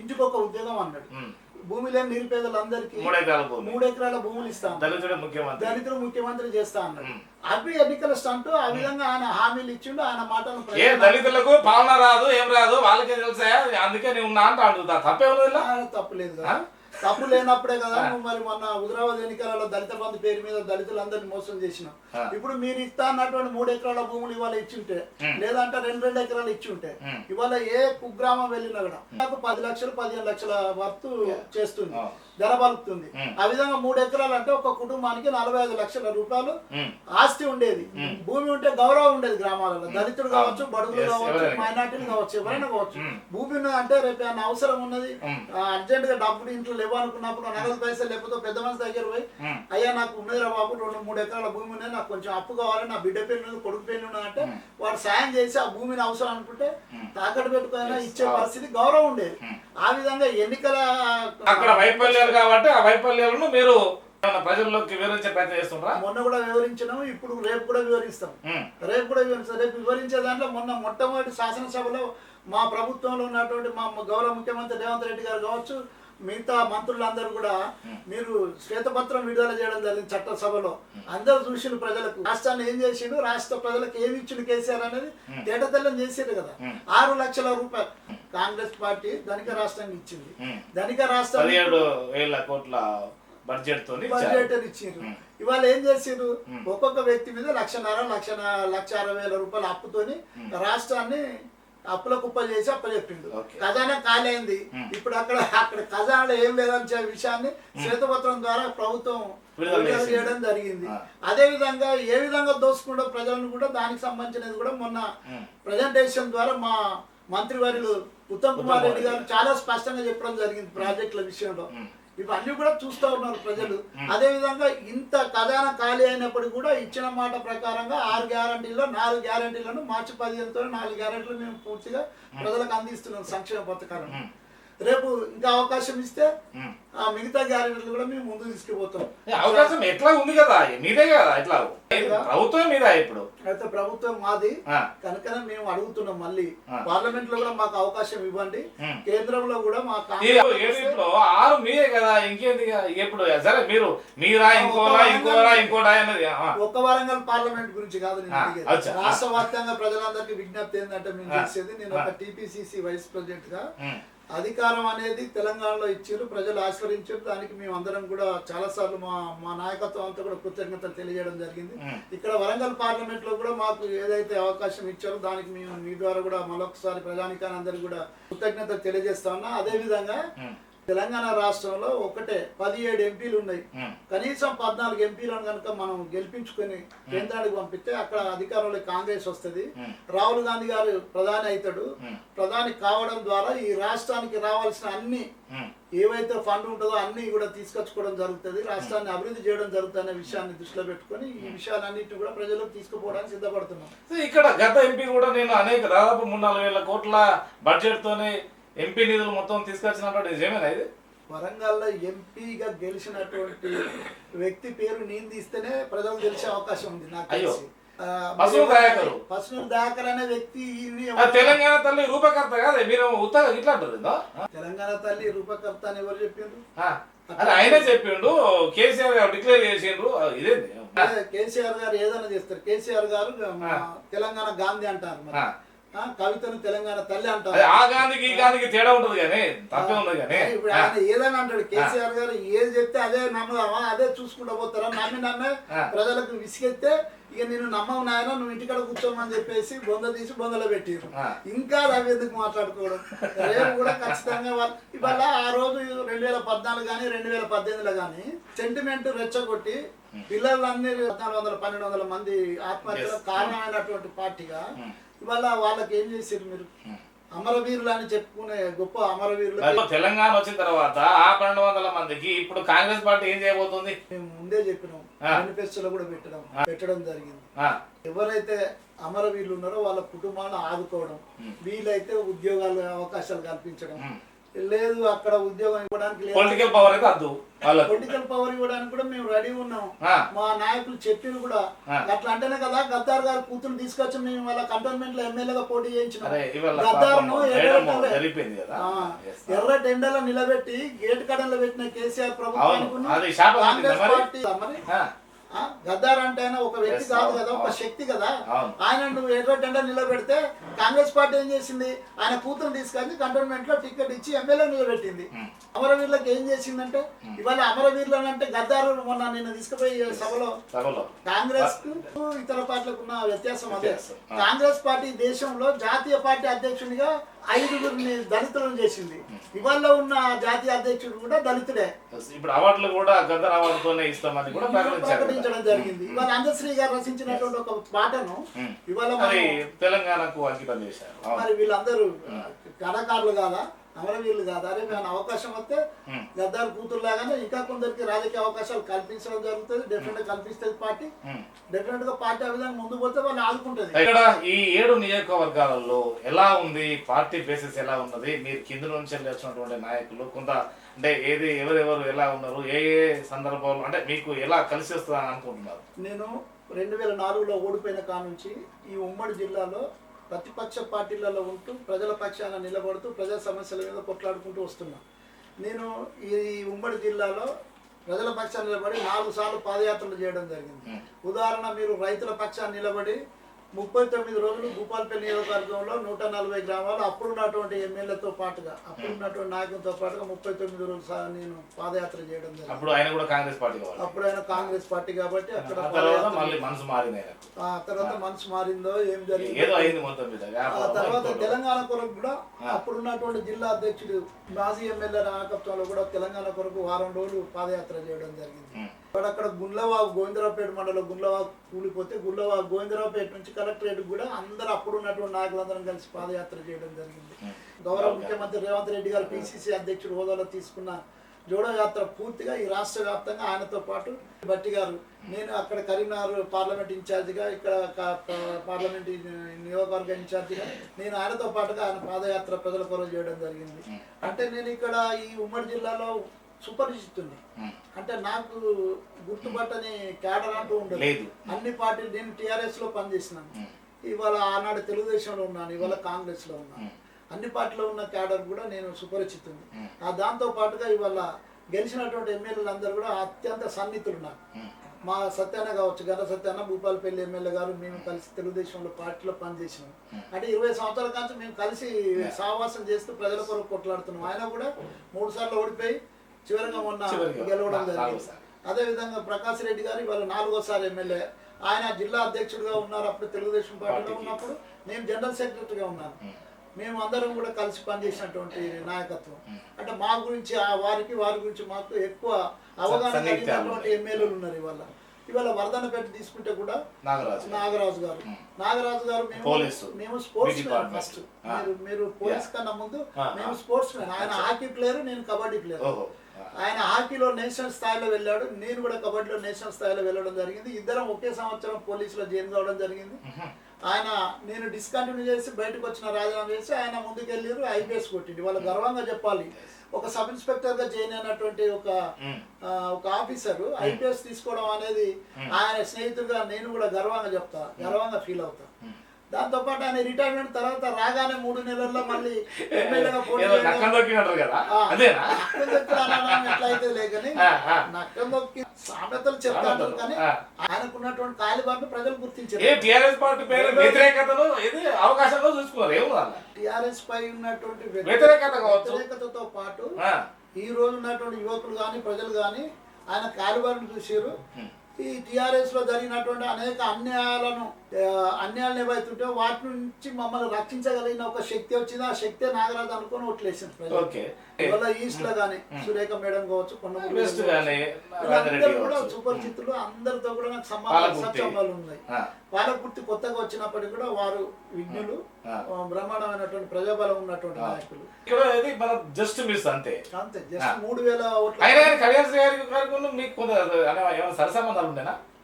ఇంటికి ఒక ఉద్యోగం అన్నాడు. భూమి లేని నిరుపేదలందరికీ 3 ఎకరాల భూమి 3 ఎకరాల భూములు ఇస్తాం, దళితుడే ముఖ్యమంత్రి, దళితులు ముఖ్యమంత్రి చేస్తా అన్నాడు. అవి ఎన్నికల స్టంట్. ఆ విధంగా ఆయన హామీలు ఇచ్చిండు, ఆయన మాటలు ఏ దళితులకు పాలన రాదు ఏం రాదు వాళ్ళకే తెలుసా, అందుకే నేను ఉన్నా అంటే అడుగుతా, తప్పే ఉన్నది. తప్పులేదు కదా, తప్పు లేనప్పుడే కదా నువ్వు మరి మొన్న హుజరాబాద్ ఎన్నికలలో దళిత బంధు పేరు మీద దళితులందరినీ మోసం చేసినావు. ఇప్పుడు మీరు ఇస్తా అన్నటువంటి 3 ఎకరాల భూములు ఇవాళ ఇచ్చింటే, లేదంటే 2 ఎకరాలు ఇచ్చి ఉంటే, ఇవాళ ఏ కుగ్రామం వెళ్ళినా కూడా నాకు 10 లక్షలు 15 లక్షల వర్తు చేస్తుంది, ధర పలుకుతుంది. ఆ విధంగా 3 ఎకరాలు అంటే ఒక కుటుంబానికి 45 లక్షల రూపాయలు ఆస్తి ఉండేది. భూమి ఉంటే గౌరవం ఉండేది గ్రామాలలో. దళితుడు కావచ్చు, బడుగులు కావచ్చు, మైనార్టీలు కావచ్చు, ఎవరైనా కావచ్చు. భూమి ఉన్నది అంటే రేపు ఏమైనా అవసరం ఉన్నది, అర్జెంట్ గా డబ్బులు ఇంట్లో లేవనుకున్నప్పుడు, నగదు పైసలు లేకపోతే పెద్ద మనిషి దగ్గర పోయి, అయ్యా నాకు ఉన్నదిరా బాబు 2-3 ఎకరాల భూమి ఉన్నది, నాకు కొంచెం అప్పు కావాలి, నా బిడ్డ పెళ్లి ఉన్నది, కొడుకు పెళ్లి ఉన్నది అంటే వాడు సాయం చేసి ఆ భూమిని అవసరం అనుకుంటే తాకట్టు పెట్టుకుని ఇచ్చే పరిస్థితి గౌరవం ఉండేది. ఆ విధంగా ఎన్నికల అక్కడ వైఫల్యాలు కాబట్టి ఆ వైఫల్యాలను మీరు ప్రజల్లోకి వివరించే ప్రయత్నం చేస్తుంటారా? మొన్న కూడా వివరించినాము, ఇప్పుడు రేపు కూడా వివరిస్తాం. రేపు వివరించే దాంట్లో మొట్టమొదటి శాసనసభలో మా ప్రభుత్వంలో ఉన్నటువంటి మా గౌరవ ముఖ్యమంత్రి రేవంత్ రెడ్డి గారు కావచ్చు, మిగతా మంత్రులందరూ కూడా మీరు శ్వేతపత్రం విడుదల చేయడం జరిగింది చట్టసభలో. అందరూ చూసిండు ప్రజలకు, రాష్ట్రాన్ని ఏం చేసిండు, రాష్ట్ర ప్రజలకు ఏమి ఇచ్చిండు కేసీఆర్ అనేది తేటతెల్లం చేసిండు కదా. 6 లక్షల రూపాయలు కాంగ్రెస్ పార్టీ ధనిక రాష్ట్రానికి ఇచ్చింది. ధనిక రాష్ట్రం 17,000 కోట్ల బడ్జెట్ ఇచ్చిండ్రు. ఇవాళ ఏం చేసిండ్రు, ఒక్కొక్క వ్యక్తి మీద 1,60,000 రూపాయల అప్పుతోని రాష్ట్రాన్ని అప్పుల కుప్ప చేసి అప్పచెప్పిండు. ఖజానా ఖాళీ అయింది. ఇప్పుడు అక్కడ ఖజానాలో ఏం లేదని విషయాన్ని శ్వేతపత్రం ద్వారా ప్రభుత్వం విడుదల చేయడం జరిగింది. అదే విధంగా ఏ విధంగా దోసుకుంటూ ప్రజలను కూడా దానికి సంబంధించినది కూడా మొన్న ప్రజెంటేషన్ ద్వారా మా మంత్రివర్యులు ఉత్తమ్ కుమార్ రెడ్డి గారు చాలా స్పష్టంగా చెప్పడం జరిగింది ప్రాజెక్టుల విషయంలో. ఇవన్నీ కూడా చూస్తూ ఉన్నారు ప్రజలు. అదే విధంగా ఇంత ఖజానా ఖాళీ అయినప్పటికీ కూడా ఇచ్చిన మాట ప్రకారంగా 6 గ్యారంటీల్లో 4 గ్యారంటీలను మార్చి 15తో 4 గ్యారంటీలు మేము పూర్తిగా ప్రజలకు అందిస్తున్నాం సంక్షేమ పథకాలను. రేపు ఇంకా అవకాశం ఇస్తే ఆ మిగతా గ్యారెంటీలు కూడా మేము ముందు తీసుకుపోతాం. అవకాశం ఎట్లా ఉంది కదా, మీదే కదా, ఎట్లా ప్రభుత్వం మీద ఇప్పుడు అయితే ప్రభుత్వం మాది కనుకనే మేము అడుగుతున్నాం, మళ్ళీ పార్లమెంట్ లో కూడా మాకు అవకాశం ఇవ్వండి, కేంద్రంలో కూడా మాకు 6 మీదే కదా, ఇంకేంది ఇప్పుడు సరే మీరు మీరా ఇంకోరా అన్నది ఒక్క వరంగల్ పార్లమెంట్ గురించి కాదు నేను అడిగేది. రాష్ట్ర వ్యాప్తంగా ప్రజలందరికీ విజ్ఞప్తి ఏంటంటే మేము చేసేది, నేను ఒక టీపీసీసీ వైస్ ప్రెసిడెంట్ గా అధికారం అనేది తెలంగాణలో ఇచ్చారు, ప్రజలు ఆస్వాదించారు. దానికి మేము అందరం కూడా చాలా సార్లు మా నాయకత్వం అంతా కూడా కృతజ్ఞతలు తెలియజేయడం జరిగింది. ఇక్కడ వరంగల్ పార్లమెంట్ లో కూడా మాకు ఏదైతే అవకాశం ఇచ్చారో దానికి మేము మీ ద్వారా కూడా మరొకసారి ప్రజానికాన్ని అందరికి కూడా కృతజ్ఞతలు తెలియజేస్తా ఉన్నా. అదే విధంగా తెలంగాణ రాష్ట్రంలో 17 ఎంపీలు ఉన్నాయి. కనీసం 14 ఎంపీలను కనుక మనం గెలిపించుకొని కేంద్రానికి పంపిస్తే అక్కడ అధికారంలో కాంగ్రెస్ వస్తుంది, రాహుల్ గాంధీ గారు ప్రధాని అవుతాడు. ప్రధాని కావడం ద్వారా ఈ రాష్ట్రానికి రావాల్సిన అన్ని ఏవైతే ఫండ్ ఉంటుందో అన్ని కూడా తీసుకొచ్చుకోవడం జరుగుతుంది, రాష్ట్రాన్ని అభివృద్ధి చేయడం జరుగుతుంది అనే విషయాన్ని దృష్టిలో పెట్టుకొని ఈ విషయాలన్నింటినీ కూడా ప్రజలకు తీసుకుపోవడానికి సిద్ధపడుతున్నాం. ఇక్కడ గత ఎంపీ కూడా నేను దాదాపు 3-4 కోట్ల బడ్జెట్ తోనే ఎంపీ నిధులు మొత్తం తీసుకొచ్చినటువంటి నిజమేనా ఇది? వరంగల్లో ఎంపీగా గెలిచినటువంటి వ్యక్తి పేరు నేను తీస్తేనే ప్రజలు గెలిచే అవకాశం ఉంది నాకు తెలిసి. పసునూరు దయాకర్ అనే వ్యక్తి తెలంగాణ తల్లి రూపకర్త కాదు, మీరు ఉత్తగా ఇట్లా అంటారు. తెలంగాణ తల్లి రూపకర్త అని ఎవరు చెప్పిండ్రు? ఆయనే చెప్పిండు, కేసీఆర్ గారు డిక్లేర్ చేసిండ్రు. ఇదేంది కేసీఆర్ గారు ఏదైనా చేస్తారు. కేసీఆర్ గారు తెలంగాణ గాంధీ అంటారు, మరి కవితను తెలంగాణ తల్లి అంటారు. ఆ గాంధీకి ఈ గాంధీకి తేడా ఉంటుంది కానీ తప్పే ఉంది కానీ ఇప్పుడు ఆయన ఏదైనా అంటాడు. కేసీఆర్ గారు ఏది చెప్తే అదే నమ్మదామా, అదే చూసుకుంటూ పోతారా? నమ్మే ప్రజలకు విసిగెత్తే ఇక నేను నమ్మవు నాయన, నువ్వు ఇంటికాడ కూర్చోమని చెప్పేసి బొంద తీసి బొందలో పెట్టిరు. ఇంకా అవి ఎందుకు మాట్లాడుకోవడం? రేపు కూడా ఖచ్చితంగా ఇవాళ ఆ రోజు 2014 కానీ 2018లో కానీ సెంటిమెంట్ రెచ్చగొట్టి పిల్లలందరూ 1400-1200 మంది ఆత్మహత్యలకు కారణమైనటువంటి పార్టీగా ఇవాళ వాళ్ళకి ఏం చేశారు మీరు? అమరవీరులు అని చెప్పుకునే గొప్ప అమరవీరులు. తెలంగాణ వచ్చిన తర్వాత ఆ 1200 మందికి ఇప్పుడు కాంగ్రెస్ పార్టీ ఏం చేయబోతుంది? మేము ముందే చెప్పినాం, మేనిఫెస్టోలో కూడా పెట్టడం జరిగింది. ఎవరైతే అమరవీరులు ఉన్నారో వాళ్ళ కుటుంబాలను ఆదుకోవడం, వీలైతే ఉద్యోగాలు అవకాశాలు కల్పించడం, లేదు అక్కడ ఉద్యోగం ఇవ్వడానికి లేదు, పొలిటికల్ పవర్ అయితే వద్దు వాళ్ళకు. పొలిటికల్ పవర్ ఇవ్వడానికి కూడా మేము రెడీ ఉన్నాం. ఆ. మా నాయకులు చెప్పిన కూడా అట్లా అంటేనే కదా గద్దార్ గారు కూతురు తీసుకొచ్చి మేము వాళ్ళ కంటోన్మెంట్ లో ఎమ్మెల్యేగా పోటీ చేయించినాం. అరే ఇవాళ గద్దార్ను మేడం జరిగిపోయింది కదా. ఎర్ర టెండర్లో నిలబెట్టి గేట్ కడలో పెట్టిన కేసీఆర్ ప్రభుత్వానికి అది శాపం కాంగ్రెస్ మరి. పార్టీ మరి గద్దార్ అంటే ఆయన ఒక వ్యక్తి కాదు కదా, ఒక శక్తి కదా. ఆయన నువ్వు ఎర్ర టెండర్ నిలబెడితే కాంగ్రెస్ పార్టీ ఏం చేసింది, ఆయన కూతురు తీసుకొని కంటోన్మెంట్ లో టికెట్ ఇచ్చి ఎమ్మెల్యే నిలబెట్టింది. అమరవీరులకు ఏం చేసిందంటే ఇవాళ అమరవీరులు అంటే గద్దారు మొన్న నిన్న తీసుకుపోయి సభలో కాంగ్రెస్ కు ఇతర పార్టీలకు ఉన్న వ్యత్యాసం అదే. కాంగ్రెస్ పార్టీ దేశంలో జాతీయ పార్టీ అధ్యక్షునిగా 5గురిని దళితులను చేసింది. ఇవాళ ఉన్న జాతీయ అధ్యక్షుడు కూడా దళితుడే. ఇప్పుడు అవార్డులు కూడా గద్దర్ అవార్డుతోనే ఇస్తామని కూడా ప్రకటించడం జరిగింది. ఇవాళ అందశ్రీ గారు రచించినటువంటి ఒక పాటను ఇవాళ తెలంగాణకు అంకితం చేశారు. మరి వీళ్ళందరూ కళాకారులు కాదా, అమరవీరులు కాదా? అరే మేము అవకాశం వస్తే గద్దార్ కూతురు లాగానే ఇంకా కొందరికి రాజకీయ అవకాశాలు కల్పించడం జరుగుతుంది. డెఫినెట్ గా కల్పిస్తుంది పార్టీ. డెఫినెట్ గా పార్టీ ఆ విధంగా ముందు పోతే వాళ్ళు ఆదుకుంటది. ఇక్కడ ఈ 7 నియోజకవర్గాలలో ఎలా ఉంది పార్టీ బేసిస్, ఎలా ఉన్నది? మీరు కింద నుంచి వచ్చినటువంటి నాయకులు కొంత అంటే ఏది ఎవరెవరు ఎలా ఉన్నారు, ఏ ఏ సందర్భాలు అంటే మీకు ఎలా కలిసి వస్తుందని అనుకుంటున్నారు? నేను 2004లో ఓడిపోయిన కానుంచి ఈ ఉమ్మడి జిల్లాలో ప్రతిపక్ష పార్టీలలో ఉంటూ ప్రజల పక్షాన నిలబడుతూ ప్రజా సమస్యల మీద కొట్లాడుకుంటూ వస్తున్నా. నేను ఈ ఉమ్మడి జిల్లాలో ప్రజల పక్షాన్ని నిలబడి 4 సార్లు పాదయాత్రలు చేయడం జరిగింది. ఉదాహరణ మీరు రైతుల పక్షాన్ని నిలబడి 39 రోజులు భూపాలపల్లి నియోజకవర్గంలో 140 గ్రామాలు అప్పుడున్నటువంటి ఎమ్మెల్యేతో పాటుగా అప్పుడున్నటువంటి నాయకులతో పాటుగా 39 రోజులు నేను పాదయాత్ర చేయడం జరిగింది. అప్పుడు ఆయన కూడా కాంగ్రెస్ పార్టీ అప్పుడు ఆయన కాంగ్రెస్ పార్టీ కాబట్టి అక్కడ మనసు మారింది. ఆ తర్వాత మనసు మారిందో ఏం జరిగింది ఆ తర్వాత తెలంగాణ కొరకు కూడా అప్పుడున్నటువంటి జిల్లా అధ్యక్షుడు మాజీ ఎమ్మెల్యే నాయకత్వంలో కూడా తెలంగాణ కొరకు 1 వారం రోజులు పాదయాత్ర చేయడం జరిగింది. అక్కడ గుండ్లవాగు గోవిందరావుపేట మండలం గుండ్లవాగు కూలిపోతే గుండ్లవాగు గోవిందరావుపేట నుంచి కలెక్టరేట్ కూడా అందరూ అప్పుడున్నటువంటి నాయకులందరం కలిసి పాదయాత్ర చేయడం జరిగింది. గౌరవ ముఖ్యమంత్రి రేవంత్ రెడ్డి గారు పిసిసి అధ్యక్షుడు హోదాలో తీసుకున్న జోడో యాత్ర పూర్తిగా ఈ రాష్ట్ర వ్యాప్తంగా ఆయనతో పాటు భట్టి గారు, నేను అక్కడ కరీంనగర్ పార్లమెంట్ ఇన్ఛార్జిగా, ఇక్కడ పార్లమెంట్ నియోజకవర్గ ఇన్ఛార్జిగా నేను ఆయనతో పాటుగా ఆయన పాదయాత్ర ప్రజల కొరకు చేయడం జరిగింది. అంటే నేను ఇక్కడ ఈ ఉమ్మడి జిల్లాలో సుపరిచితుని, అంటే నాకు గుర్తుపట్టని క్యాడర్ అంటూ ఉండదు. అన్ని పార్టీలు, నేను టీఆర్ఎస్ లో పనిచేసినాను, ఇవాళ ఆనాడు తెలుగుదేశంలో ఉన్నాను, ఇవాళ కాంగ్రెస్ లో ఉన్నాను. అన్ని పార్టీలో ఉన్న క్యాడర్ కూడా నేను సుపరిచితుని. దాంతో పాటుగా ఇవాళ గెలిచినటువంటి ఎమ్మెల్యేలు అందరూ కూడా అత్యంత సన్నిహితులు నాకు. మా సత్యాన కావచ్చు, గంట సత్యాన, భూపాలపల్లి ఎమ్మెల్యే గారు, మేము కలిసి తెలుగుదేశంలో పార్టీలో పనిచేసినాం. అంటే 20 సంవత్సరాల నుంచి మేము కలిసి సహవాసం చేస్తూ ప్రజల కొరకు కొట్లాడుతున్నాం. ఆయన కూడా 3 సార్లు ఓడిపోయి చివరిగా మొన్న గెలవడం జరిగింది. అదేవిధంగా ప్రకాష్ రెడ్డి గారు ఇవాళ 4వ ఎమ్మెల్యే. ఆయన జిల్లా అధ్యక్షుడిగా ఉన్నారు అప్పుడు తెలుగుదేశం పార్టీలో ఉన్నప్పుడు, నేను జనరల్ సెక్రటరీగా ఉన్నాను. మేము అందరం కూడా కలిసి పనిచేసినటువంటి నాయకత్వం. అంటే మా గురించి వారి గురించి మాకు ఎక్కువ అవగాహన కలిగినటువంటి ఎమ్మెల్యేలు ఉన్నారు. ఇవాళ వర్ధనపేట తీసుకుంటే కూడా నాగరాజు గారు మేము స్పోర్ట్స్ మ్యాన్. ఫస్ట్ మీరు పోలీస్ కన్నా ముందు మేము స్పోర్ట్స్ మ్యాన్. ఆయన హాకీ ప్లేయర్, నేను కబడ్డీ ప్లేయర్. ఆయన హాకీలో నేషనల్ స్థాయిలో వెళ్ళాడు, నేను కూడా కబడ్డీలో నేషనల్ స్థాయిలో వెళ్ళడం జరిగింది. ఇద్దరం ఒకే సంవత్సరం పోలీసులో జాయిన్ కావడం జరిగింది. ఆయన నేను డిస్కంటిన్యూ చేసి బయటకు వచ్చిన రాజీనామా చేసి ఆయన ముందుకెళ్ళారు, ఐపీఎస్ కొట్టింది. వాళ్ళు గర్వంగా చెప్పాలి, ఒక సబ్ ఇన్స్పెక్టర్ గా జాయిన్ అయినటువంటి ఒక ఆఫీసర్ ఐపీఎస్ తీసుకోవడం అనేది ఆయన స్నేహితుడుగా నేను కూడా గర్వంగా చెప్తా, గర్వంగా ఫీల్ అవుతా. దాంతో పాటు ఆయన రిటైర్మెంట్ తర్వాత రాగానే 3 నెలల్లో మళ్ళీ ఎమ్మెల్యేగా పోటీ ఎట్లయితే లేకని నక్కం దొక్కి సామెతలు చెప్తారు, కానీ ఆయనకున్నటువంటి కాలిబాటు ప్రజలు గుర్తించారు. టిఆర్ఎస్ పై ఉన్నటువంటి వ్యతిరేకతతో పాటు ఈ రోజు ఉన్నటువంటి యువకులు కానీ ప్రజలు కానీ ఆయన కాలిబాటును చూసారు. ఈ టిఆర్ఎస్ లో జరిగినటువంటి అనేక అన్యాయాలు ఏవైతుంటే వాటి నుంచి మమ్మల్ని రక్షించగలిగిన ఒక శక్తి వచ్చింది. ఆ శక్తి నాగరాజు అనుకుని ఓట్లేసింది ప్రజలు. ఈస్ట్ లో గానీ సురేఖ మేడం కావచ్చు, అందరూ కూడా సుపరిచితులు, అందరితో కూడా నాకు సంబంధాలు ఉన్నాయి. పాలకుర్తి కొత్తగా వచ్చినప్పటికీ కూడా వారు విజ్ఞులు, బ్రహ్మాండమైనటువంటి ప్రజాబలం ఉన్నటువంటి నాయకులు. జస్ట్ మిస్ అంతే, జస్ట్ 3000 ఓట్లు.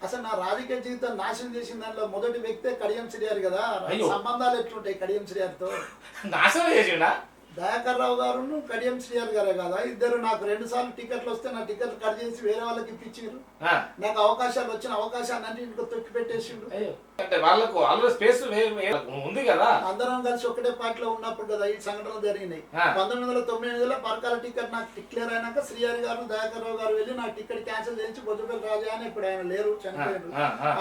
అసలు నా రాజకీయ జీవితం నాశనం చేసిన దానిలో మొదటి వ్యక్తే కడియం శ్రీయారు కదా. సంబంధాలు ఎట్లుంటాయి కడియం శ్రీయారితో? నాశనం చేసిండా? దయాకర్ రావు గారు కడియం శ్రీఆర్ గారే కదా ఇద్దరు నాకు 2 సార్లు టికెట్లు వస్తే నా టికెట్లు కట్ చేసి వేరే వాళ్ళకి ఇప్పించారు. నాకు అవకాశాలు వచ్చిన అవకాశాన్ని ఇంటికి తొక్కి పెట్టేసిండు. అంటే వాళ్ళకు ఆల్రెడీ స్పేస్ ఉంది కదా. అందరం కలిసి ఒకటే పార్టీలో ఉన్నప్పుడు కదా ఈ సంఘటనలు జరిగినాయి. 1999లో పరకాల టికెట్ నాకు డిక్లేర్ అయినాక శ్రీహరి గారు దయాకర్ రావు గారు వెళ్ళి నాకు టికెట్ క్యాన్సిల్ చేయించి బొజ్జపల్లి రాజా అని ఇప్పుడు ఆయన లేరు చనిపోయారు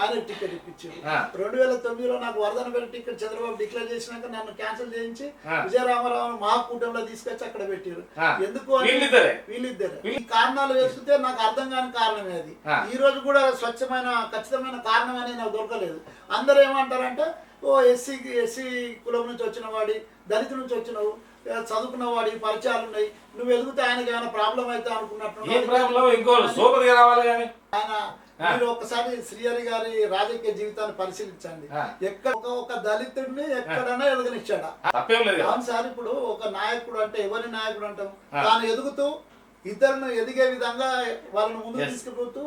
ఆయన టికెట్ ఇప్పించారు. 2009లో నాకు వర్ధనపల్లి టికెట్ చంద్రబాబు డిక్లేర్ చేసినాక నన్ను క్యాన్సిల్ చేయించి విజయరామారావు మహాకూటంలో తీసుకొచ్చి అక్కడ పెట్టారు. ఎందుకు వీళ్ళిద్దరే ఈ కారణాలు వేసుకుంటే నాకు అర్థం కాని కారణమే అది. ఈ రోజు కూడా స్వచ్ఛమైన ఖచ్చితమైన కారణం అనేది నాకు దొరకలేదు. అందరూ ఏమంటారంటే ఓ ఎస్సీ కులం నుంచి వచ్చిన వాడి దళిత నుంచి వచ్చినవు చదువుకున్న వాడి పరిచయాలు ఉన్నాయి నువ్వు వెలుగుతే ఆయనకి ఏమైనా ప్రాబ్లం అయితే అనుకున్నట్టు ఆయన మీరు ఒక్కసారి శ్రీహరి గారి రాజకీయ జీవితాన్ని పరిశీలించండి. ఎక్కడ ఒక దళితుడిని ఎక్కడైనా ఎదగనిచ్చాడా? అవును సార్. ఇప్పుడు ఒక నాయకుడు అంటే ఎవరి నాయకుడు అంటాం తాను ఎదుగుతూ ఇతరులను ఎదిగే విధంగా వాళ్ళని ముందుకు తీసుకుపోతూ